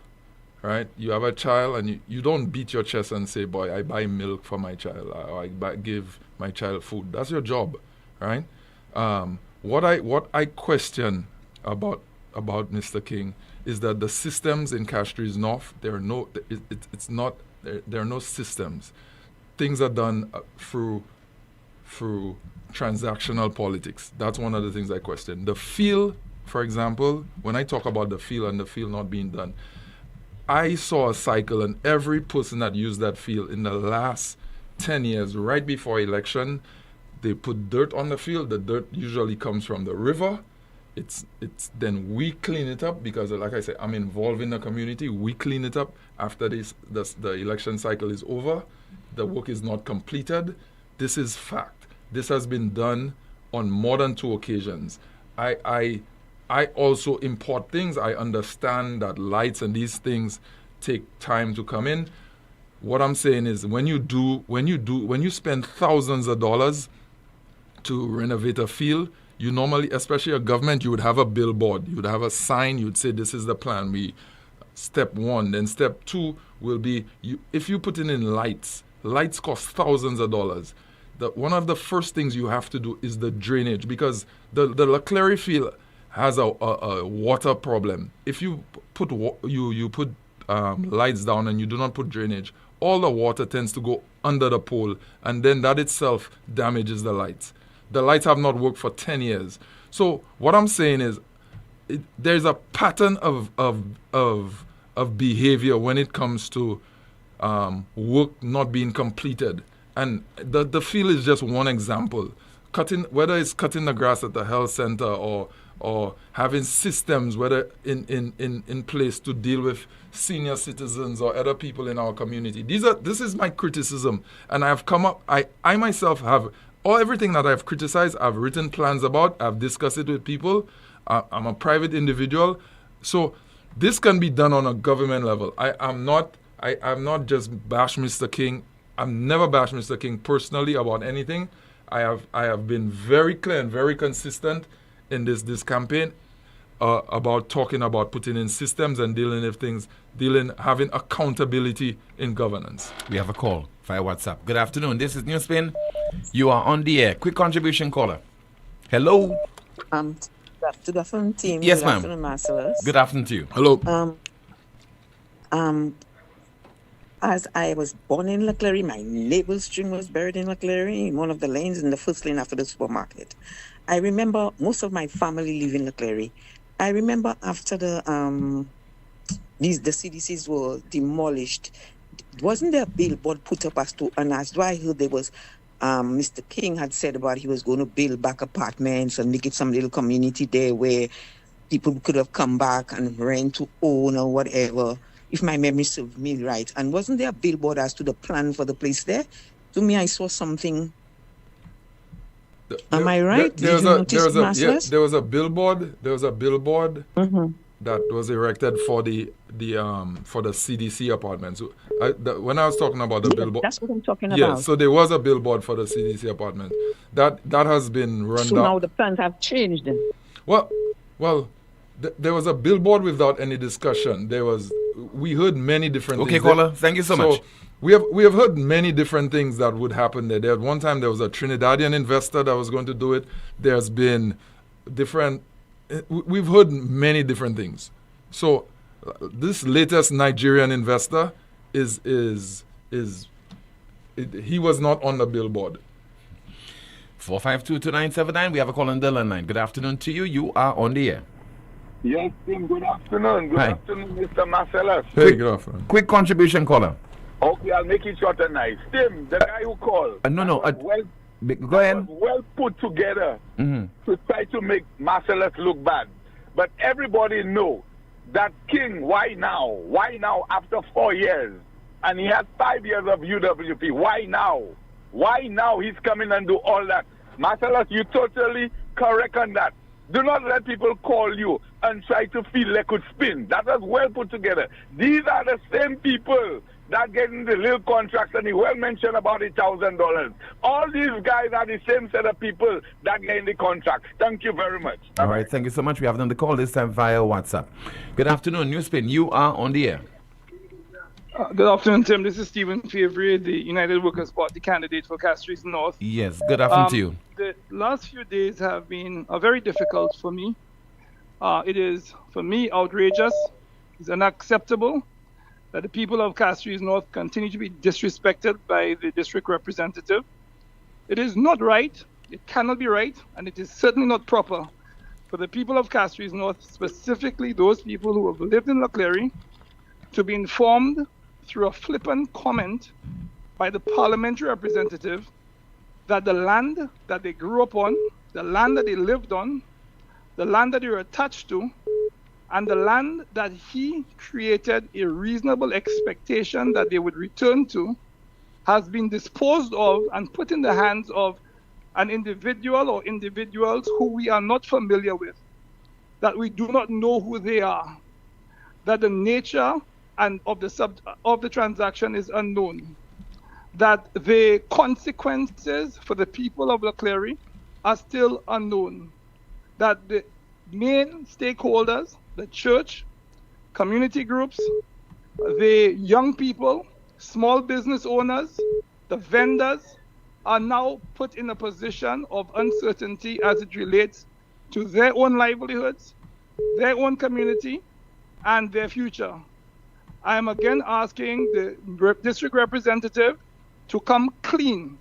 right? You have a child and you don't beat your chest and say, boy, I buy milk for my child, or I give my child food. That's your job, right? What I question about Mr. King is that the systems in Castries North, there are no systems. Things are done through transactional politics. That's one of the things I question. The field, for example, when I talk about the field and the field not being done, I saw a cycle, and every person that used that field in the last 10 years, right before election, they put dirt on the field. The dirt usually comes from the river. It's then we clean it up because, like I said, I'm involved in the community. We clean it up after the election cycle is over. The work is not completed. This is fact. This has been done on more than 2 occasions. I also import things. I understand that lights and these things take time to come in. What I'm saying is when you spend thousands of dollars to renovate a field, you normally, especially a government, you would have a billboard, you would have a sign, you'd say this is the plan. Step 1, then step 2 will be if you put in lights cost thousands of dollars. One of the first things you have to do is the drainage, because the Leclerc field has a water problem. If you put lights down and you do not put drainage, all the water tends to go under the pole, and then that itself damages the lights. The lights have not worked for 10 years. So what I'm saying is there's a pattern of behavior when it comes to work not being completed. And the field is just one example. Whether it's cutting the grass at the health center or having systems, whether in place to deal with senior citizens or other people in our community. This is my criticism. And I've come up, I myself have, everything that I've criticized, I've written plans about, I've discussed it with people. I'm a private individual. So this can be done on a government level. I'm not just bash Mr. King. I've never bashed Mr. King personally about anything. I have been very clear and very consistent in this campaign about talking about putting in systems and having accountability in governance. We have a call via WhatsApp. Good afternoon. This is NewsSpin. You are on the air. Quick contribution, caller. Hello. Good afternoon, team. Yes, good ma'am. Afternoon, Marcellus. Good afternoon to you. Hello. As I was born in Leclerc, my neighbor's string was buried in Leclerc in one of the lanes in the first lane after the supermarket. I remember most of my family live in Leclerc. I remember after the CDCs were demolished, wasn't there a billboard put up as to, and as I heard there was, Mr. King had said about he was going to build back apartments and make it some little community there where people could have come back and rent to own or whatever, if my memory serves me right. And wasn't there a billboard as to the plan for the place there? To me, I saw something. Am I right? There was a billboard. There was a billboard that was erected for the CDC apartments. When I was talking about the billboard, that's what I'm talking about. Yeah, so there was a billboard for the CDC apartment. That has been run down. So now the plans have changed then. Well, there was a billboard without any discussion. We heard many different things. Okay, caller, thank you so much. We have heard many different things that would happen there. At one time, there was a Trinidadian investor that was going to do it. There's been different. We've heard many different things. So this latest Nigerian investor he was not on the billboard. 4522979. We have a call on the line. Good afternoon to you. You are on the air. Yes, Tim. Good afternoon. Good afternoon, Mr. Marcellus. Hey, good afternoon. Quick contribution, caller. Okay, I'll make it short and nice. Tim, the guy who called. Go ahead. Well put together to try to make Marcellus look bad. But everybody know that King, why now? Why now after 4 years? And he had 5 years of UWP. Why now? Why now he's coming and do all that? Marcellus, you totally correct on that. Do not let people call you and try to feel they could spin. That was well put together. These are the same people that getting the little contracts, and he well mentioned about $1,000. All these guys are the same set of people that getting the contracts. Thank you very much. All right, thank you so much. We have done the call this time via WhatsApp. Good afternoon, NewsSpin. You are on the air. Good afternoon, Tim. This is Stephen Favre, the United Workers' Party candidate for Castries North. Yes, good afternoon to you. The last few days have been very difficult for me. It is, for me, outrageous. It's unacceptable that the people of Castries North continue to be disrespected by the district representative. It is not right, it cannot be right, and it is certainly not proper for the people of Castries North, specifically those people who have lived in Leclerc, to be informed through a flippant comment by the parliamentary representative that the land that they grew up on, the land that they lived on, the land that they were attached to, and the land that he created a reasonable expectation that they would return to, has been disposed of and put in the hands of an individual or individuals who we are not familiar with, that we do not know who they are, that the nature and of the transaction is unknown, that the consequences for the people of Leclerc are still unknown, that the main stakeholders, the church, community groups, the young people, small business owners, the vendors, are now put in a position of uncertainty as it relates to their own livelihoods, their own community, and their future. I am again asking the district representative to come clean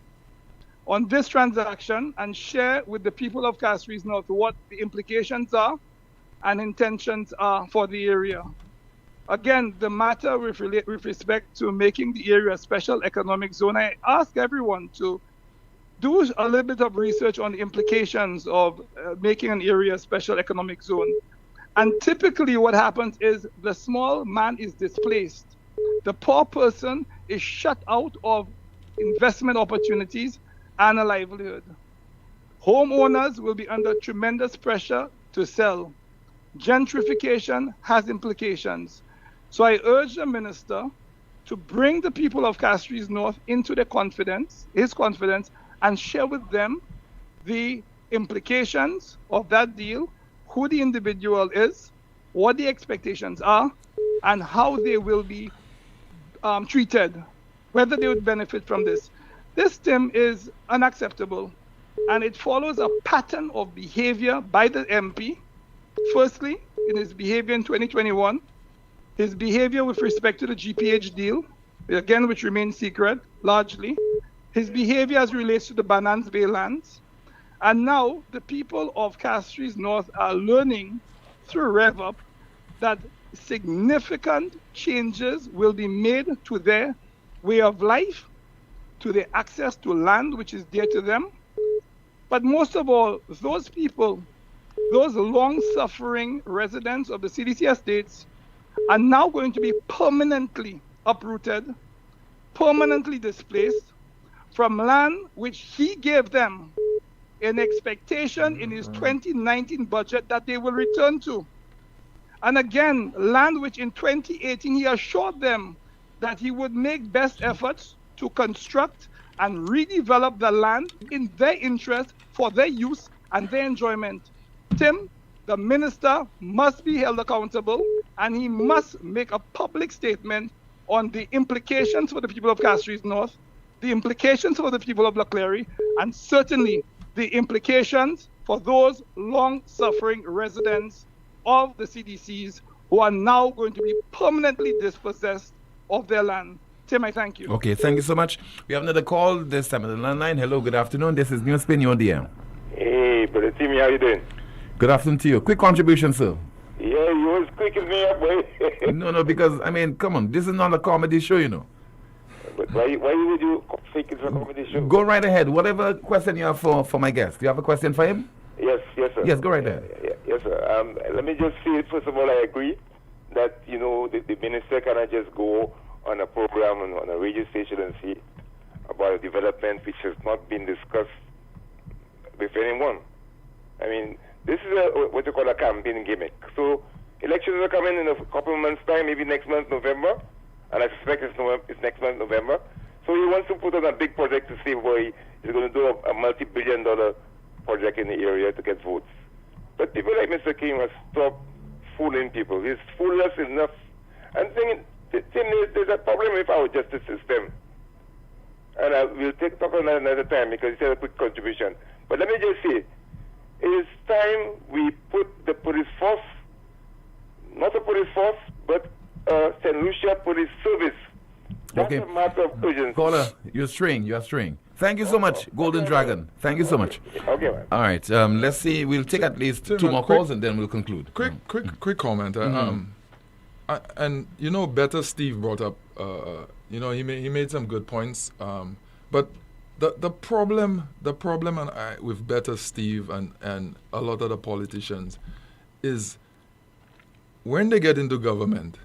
on this transaction and share with the people of Castries North what the implications are and intentions are for the area. Again, the matter with respect to making the area a special economic zone, I ask everyone to do a little bit of research on the implications of making an area a special economic zone. And typically what happens is the small man is displaced. The poor person is shut out of investment opportunities and a livelihood. Homeowners will be under tremendous pressure to sell. Gentrification has implications. So I urge the minister to bring the people of Castries North into their confidence, his confidence, and share with them the implications of that deal, who the individual is, what the expectations are, and how they will be treated, whether they would benefit from this. This, Tim, is unacceptable, and it follows a pattern of behavior by the MP. Firstly, in his behavior in 2021, his behavior with respect to the GPH deal, again, which remains secret, largely, his behavior as relates to the Banans Bay lands, and now the people of Castries North are learning through RevUp that significant changes will be made to their way of life, to their access to land which is dear to them. But most of all, those people, those long-suffering residents of the CDC estates are now going to be permanently uprooted, permanently displaced from land which he gave them in expectation in his 2019 budget that they will return to. And again, land which in 2018 he assured them that he would make best efforts to construct and redevelop the land in their interest for their use and their enjoyment. Tim, the minister must be held accountable, and he must make a public statement on the implications for the people of Castries North, the implications for the people of Leclerc, and certainly the implications for those long-suffering residents of the CDCs who are now going to be permanently dispossessed of their land. Tim, I thank you. Okay, thank you so much. We have another call, this time on the landline. Hello, good afternoon. This is NewsSpin, you're on the air. Hey, brother Timmy, how you doing? Good afternoon to you. Quick contribution, sir. Yeah, you was quicking me up, boy. No, because, I mean, come on. This is not a comedy show, you know. But why would you think it's a comedy show? Go right ahead. Whatever question you have for my guest. Do you have a question for him? Yes, sir. Yes, go right ahead. Yes, sir. Let me just say, first of all, I agree that, you know, the minister cannot just go on a program on a radio station and say about a development which has not been discussed with anyone. I mean, this is what you call a campaign gimmick. So elections are coming in a couple of months' time, maybe next month, November, and I suspect it's next month, November. So he wants to put on a big project to say, boy, he's going to do a multi-billion-dollar project in the area to get votes. But people like Mr. King must stop fooling people. He's fooled us enough. And there's a problem with our justice system. And we'll talk on that another time because it's a quick contribution. But let me just say, it is time we put the police force, not the police force, but St. Lucia Police Service. That's a matter of urgency. Caller, you're string. Thank you so much, Golden Dragon. Thank you so much. Okay, man. All right, let's see. We'll take at least two more calls and then we'll conclude. Quick comment. And you know, Better Steve brought up. You know, he made some good points. But The problem with Better Steve and a lot of the politicians is when they get into government,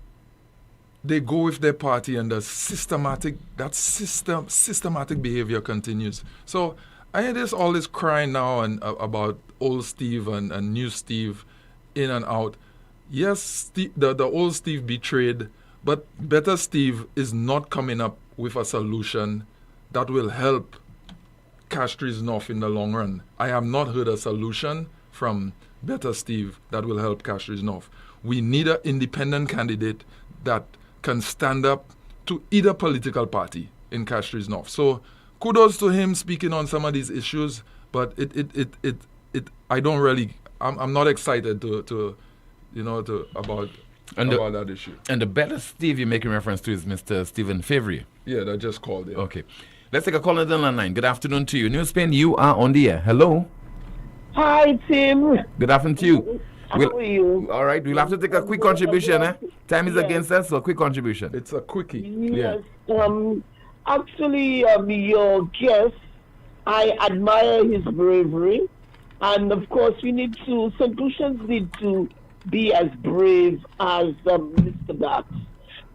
they go with their party and the systematic behavior continues. So I hear there's all this crying now and about old Steve and new Steve in and out. Yes, the old Steve betrayed, but Better Steve is not coming up with a solution that will help Castries North in the long run. I have not heard a solution from Better Steve that will help Castries North. We need an independent candidate that can stand up to either political party in Castries North. So kudos to him speaking on some of these issues, but I don't really, I'm not excited about that issue. And the Better Steve you're making reference to is Mr. Stephen Favre. Yeah, that just called in. Okay. Let's take a call on the line. Good afternoon to you. NewsSpin, you are on the air. Hello. Hi, Tim. Good afternoon to you. How are you? All right, we'll have to take a quick contribution. Time is against us, so a quick contribution. It's a quickie. Yes. Actually, your guest, I admire his bravery. And of course, St. Lucians need to be as brave as Mr. Dax.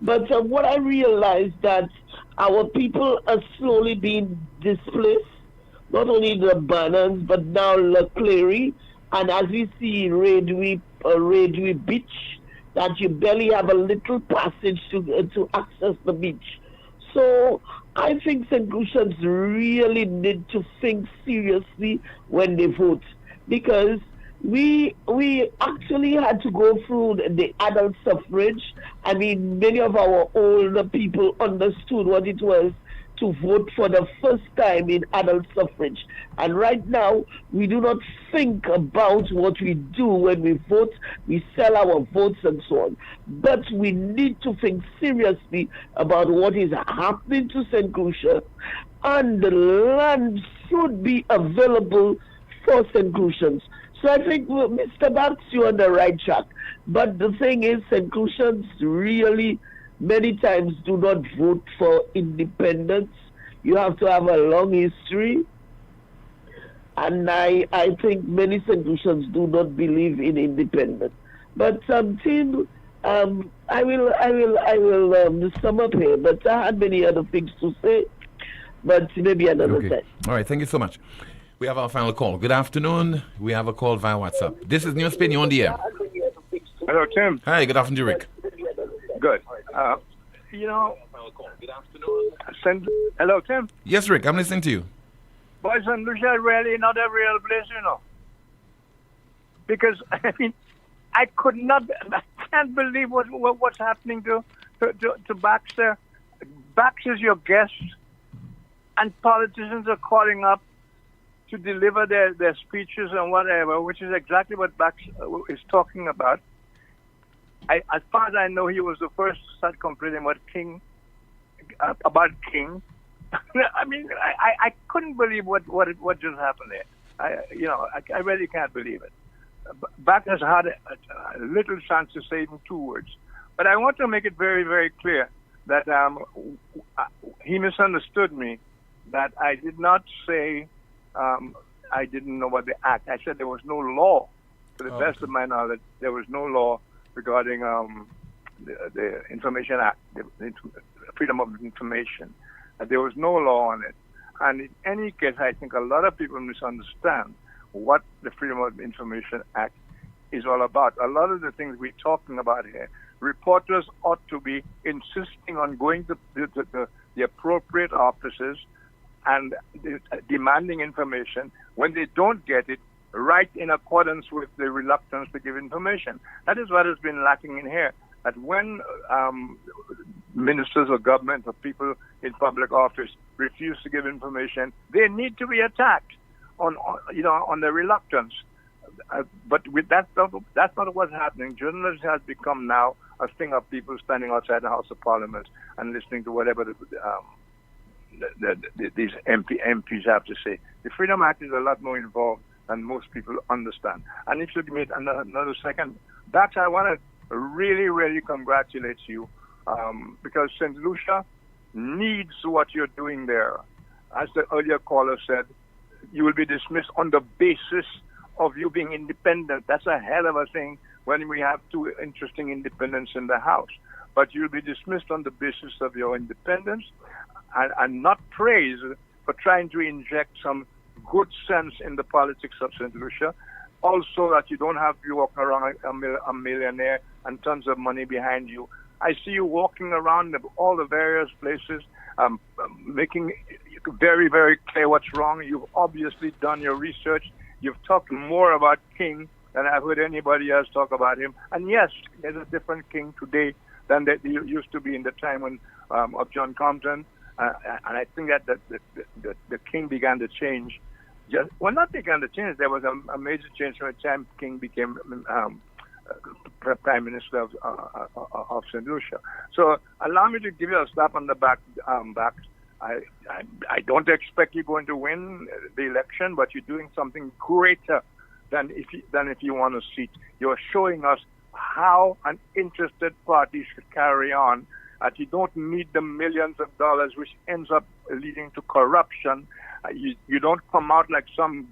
But what I realized that our people are slowly being displaced, not only the Bannons, but now Leclerc. And as we see Radwe Beach, that you barely have a little passage to access the beach. So I think St. Lucians really need to think seriously when they vote, because we actually had to go through the adult suffrage. I mean, many of our older people understood what it was to vote for the first time in adult suffrage. And right now, we do not think about what we do when we vote. We sell our votes and so on. But we need to think seriously about what is happening to St. Lucia. And the land should be available for St. Lucians. So I think, Mr. Bax, you're on the right track. But the thing is, St. Lucians really many times do not vote for independence. You have to have a long history. And I think many St. Lucians do not believe in independence. But Tim, I will sum up here. But I had many other things to say. But maybe another time. All right, thank you so much. We have our final call. Good afternoon. We have a call via WhatsApp. This is NewsSpin, you're on the air. Hello, Tim. Hi, good afternoon, Rick. Good. Hello, Tim. Yes, Rick, I'm listening to you. Boy, St. Lucia really not a real place, Because, I can't believe what's happening to Baxter. Baxter's your guest, and politicians are calling up to deliver their speeches and whatever, which is exactly what Baxter is talking about. As far as I know, he was the first to start complaining about King. I couldn't believe what just happened there. I really can't believe it. Baxter's had a little chance to say even two words. But I want to make it very, very clear that he misunderstood me, that I did not say I didn't know about the act. I said there was no law. To the best of my knowledge, there was no law regarding the Information Act, the Freedom of Information. There was no law on it. And in any case, I think a lot of people misunderstand what the Freedom of Information Act is all about. A lot of the things we're talking about here, reporters ought to be insisting on going to the appropriate offices and demanding information. When they don't get it, right in accordance with the reluctance to give information. That is what has been lacking in here. That when ministers or government or people in public office refuse to give information, they need to be attacked on the reluctance. But with that's not what's happening. Journalism has become now a thing of people standing outside the House of Parliament and listening to whatever these MPs have to say. The Freedom Act is a lot more involved than most people understand. And if you give me another second, Dax, I want to really, really congratulate you because St. Lucia needs what you're doing there. as the earlier caller said, you will be dismissed on the basis of you being independent. That's a hell of a thing when we have two interesting independents in the House. But you'll be dismissed on the basis of your independence and not praised for trying to inject some good sense in the politics of St. Lucia. Also, that you don't have you walking around a millionaire and tons of money behind you. I see you walking around all the various places, making very, very clear what's wrong. You've obviously done your research. You've talked more about King than I've heard anybody else talk about him. And yes, there's a different King today than there used to be in the time when of John Compton. And I think that the King began to change. Not began to change. There was a major change from the time King became Prime Minister of St. Lucia. So allow me to give you a slap on the back. I don't expect you're going to win the election, but you're doing something greater than if you want a seat. You're showing us how an interested party should carry on. That you don't need the millions of dollars, which ends up leading to corruption. You don't come out like some,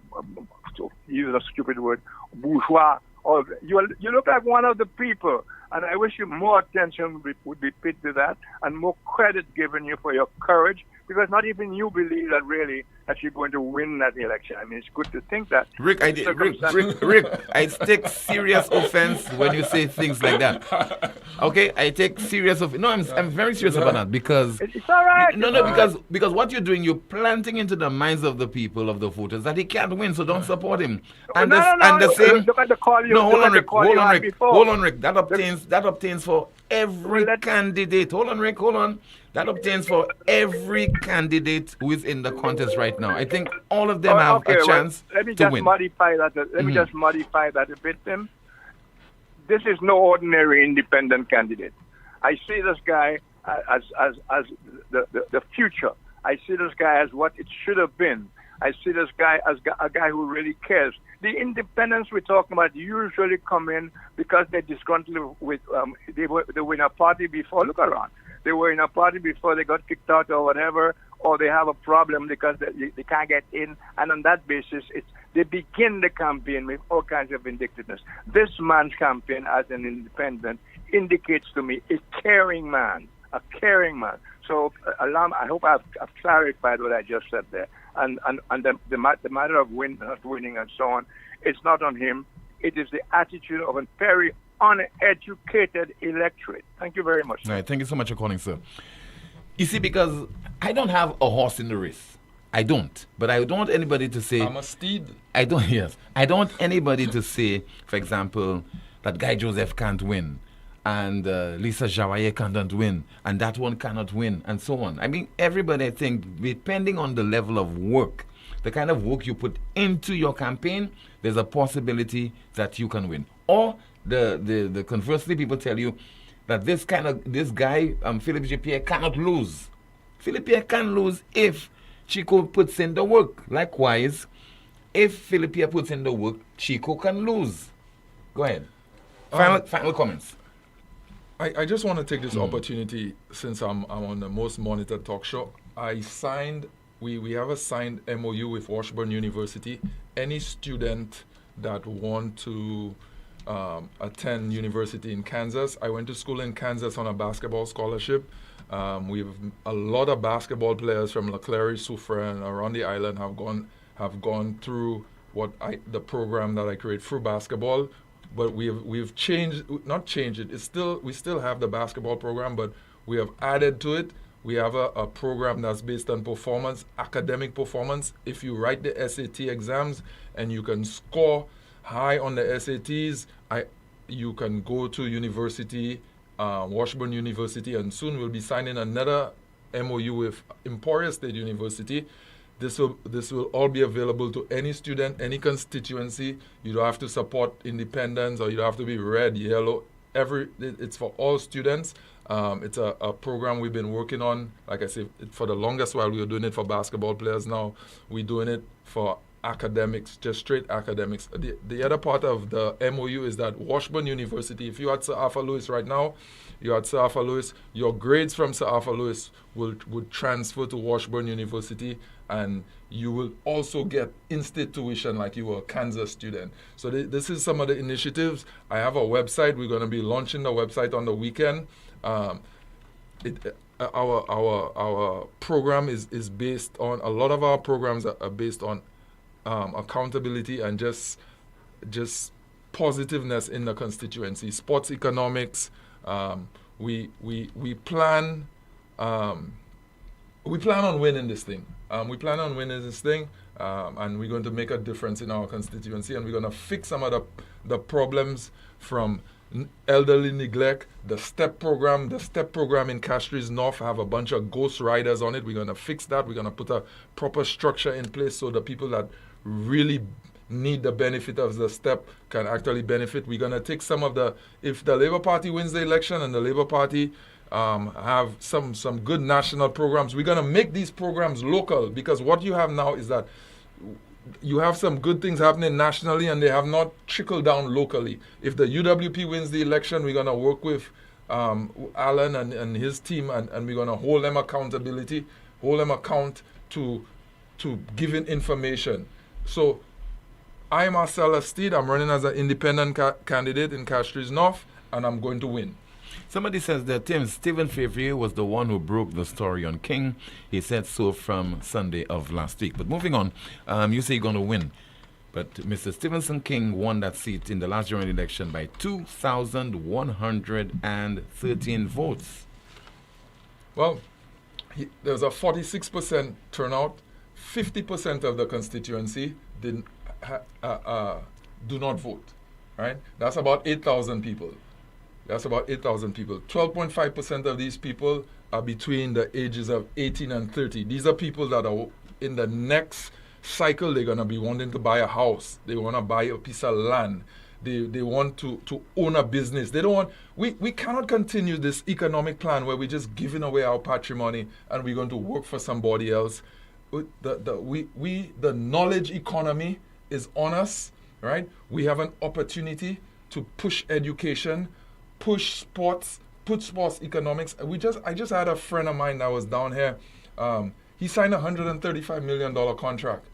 to use a stupid word, bourgeois. Or you look like one of the people, and I wish you more attention would be paid to that, and more credit given you for your courage, because not even you believe that really that you're going to win that election. I mean, it's good to think that. Rick, I take serious offense when you say things like that. Okay, I take serious offense. No, I'm very serious about that, because it's all right. Because what you're doing, you're planting into the minds of the people, of the voters, that he can't win, so don't support him. And the same. Look at the call you. No, hold on, Rick. Before. Hold on, Rick. That obtains for every candidate. Hold on, Rick. Hold on. That obtains for every candidate who is in the contest right now. I think all of them have a chance let me to just win. Modify that. Let me just modify that a bit, Tim. This is no ordinary independent candidate. I see this guy as the future. I see this guy as what it should have been. I see this guy as a guy who really cares. The independents we're talking about usually come in because they're disgruntled with, they were in a party before. Look around. They were in a party before they got kicked out or whatever, or they have a problem because they can't get in. And on that basis, they begin the campaign with all kinds of vindictiveness. This man's campaign as an independent indicates to me a caring man. So, I hope I've clarified what I just said there. And the matter of not winning and so on, it's not on him. It is the attitude of a very uneducated electorate. Thank you very much. All right, thank you so much for calling, sir. You see, because I don't have a horse in the race. I don't. But I don't want anybody to say... I'm a steed. I don't want anybody to say, for example, that Guy Joseph can't win, and Lisa Jawaye cannot win, and that one cannot win, and so on. I mean, everybody, I think, depending on the level of work, the kind of work you put into your campaign, there's a possibility that you can win. Or the conversely, people tell you that this guy, Philip J. Pierre, cannot lose. Philip Pierre can lose if Chico puts in the work. Likewise, if Philip Pierre puts in the work, Chico can lose. Go ahead. Final comments. I just want to take this opportunity, since I'm on the most monitored talk show. We have a signed MOU with Washburn University. Any student that want to attend university in Kansas. I went to school in Kansas on a basketball scholarship. We have a lot of basketball players from LeClaire, Soufrière, and around the island have gone through the program that I create through basketball. But we've not changed it. We still have the basketball program, but we have added to it. We have a program that's based on performance, academic performance. If you write the SAT exams and you can score high on the SATs, you can go to university, Washburn University, and soon we'll be signing another MOU with Emporia State University. This will all be available to any student, any constituency. You don't have to support independence, or you don't have to be red, yellow. It's for all students. It's a program we've been working on. Like I said, for the longest while we were doing it for basketball players. Now we're doing it for academics, just straight academics. The other part of the MOU is that Washburn University, if you're at Sir Arthur Lewis right now, you're at Sir Arthur Lewis, your grades from Sir Arthur Lewis would transfer to Washburn University, and you will also get in-state tuition like you were a Kansas student. So this is some of the initiatives. I have a website. We're going to be launching the website on the weekend. Our program is based on, a lot of our programs are based on accountability and just positiveness in the constituency. Sports economics. We plan on winning this thing. And we're going to make a difference in our constituency, and we're going to fix some of the problems from elderly neglect. The STEP program in Castries North have a bunch of ghost riders on it. We're going to fix that. We're going to put a proper structure in place so the people that really need the benefit of the STEP can actually benefit. We're going to take some of if the Labour Party wins the election and the Labour Party have some good national programs, we're going to make these programs local, because what you have now is that you have some good things happening nationally and they have not trickled down locally. If the UWP wins the election, we're going to work with Alan and his team, and we're going to hold them account to giving information. So I'm Marcella Steed. I'm running as an independent candidate in Castries North, and I'm going to win. Somebody says that Stephen Favre was the one who broke the story on King. He said so from Sunday of last week. But moving on, you say you're going to win. But Mr. Stevenson King won that seat in the last general election by 2,113 votes. Well, there's a 46% turnout. 50% of the constituency do not vote. Right? That's about 8,000 people. 12.5% of these people are between the ages of 18 and 30. These are people that are in the next cycle. They're going to be wanting to buy a house. They want to buy a piece of land. They want to own a business. They don't want. We cannot continue this economic plan where we're just giving away our patrimony and we're going to work for somebody else. The knowledge economy is on us, right? We have an opportunity to push education, push sports, put sports economics. I just had a friend of mine that was down here. He signed a $135 million contract.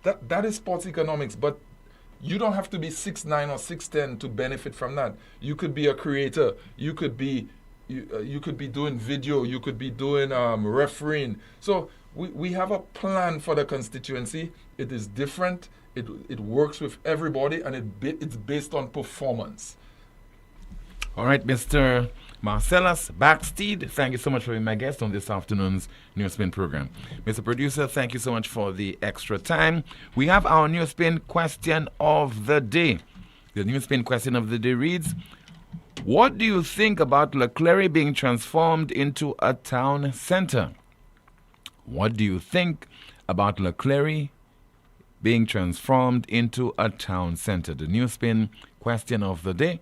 That is sports economics, but you don't have to be 6'9" or 6'10" to benefit from that. You could be a creator. You could be doing video. You could be doing refereeing. So we have a plan for the constituency. It is different. It works with everybody, and it's based on performance. All right, Mr. Marcellus Backsteed, thank you so much for being my guest on this afternoon's NewsSpin program. Mr. Producer, thank you so much for the extra time. We have our NewsSpin question of the day. The NewsSpin question of the day reads, what do you think about Leclerc being transformed into a town center? What do you think about Leclerc being transformed into a town center? The NewsSpin question of the day.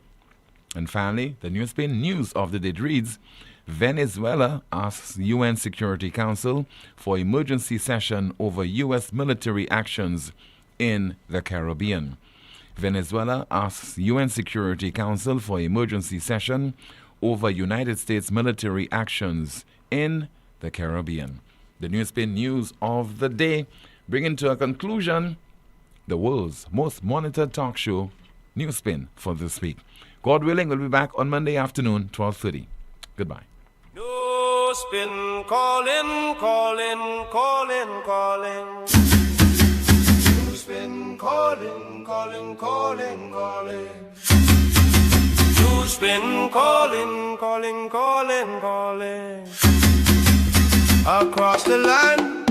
And finally, the NewsSpin news of the day reads, Venezuela asks UN Security Council for emergency session over U.S. military actions in the Caribbean. Venezuela asks UN Security Council for emergency session over United States military actions in the Caribbean. The NewsSpin news of the day, bringing to a conclusion the world's most monitored talk show, NewsSpin, for this week. God willing, we'll be back on Monday afternoon, 12:30. Goodbye. NewsSpin calling, calling, calling, calling. NewsSpin calling, calling, calling, calling. NewsSpin calling, calling, calling, calling. Across the land,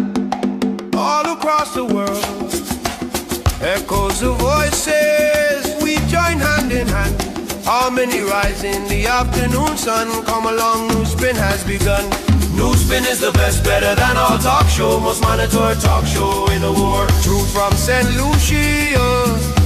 all across the world, echoes of voices, we join hand in hand. Harmony rise in the afternoon sun. Come along, NewsSpin has begun. NewsSpin is the best, better than all talk show. Most monitored talk show in the world. True from St. Lucia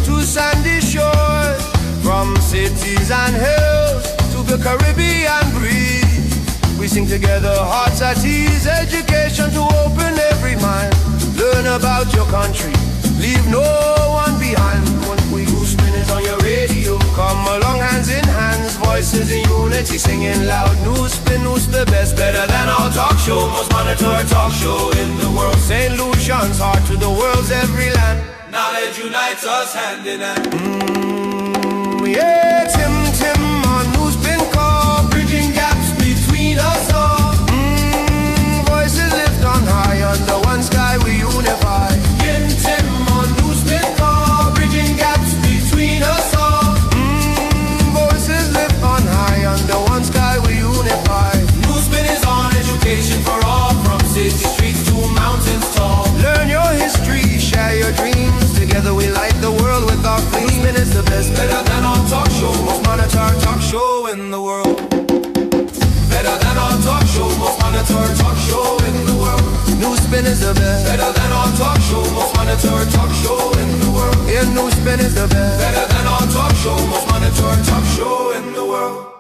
to sandy shores, from cities and hills to the Caribbean breeze. We sing together, hearts at ease. Education to open every mind. Learn about your country, leave no one behind. NewsSpin is on your radio. Come along, hands in hands, voices in unity, singing loud. NewsSpin, who's the best, better than our talk show, most monitored talk show in the world. St. Lucian's heart to the world's every land. Knowledge unites us hand in hand. Yeah, Tim on NewsSpin call, bridging gaps between us all. Voices lift on high, under one sky we unify. Tim on NewsSpin call, bridging gaps between us all. Voices lift on high, under one sky we unify. NewsSpin is on education for all, from city streets to mountains tall. Learn your history, share your dreams. Together we light the world with our flame. NewsSpin is the best, better than our talk show, most monitored talk show in the world. Better than our talk show, most monitored talk show in the world. NewsSpin is the best, better than our talk show, most monitored talk show in the world. Yeah, NewsSpin is the best, better than our talk show, most monitored talk show in the world.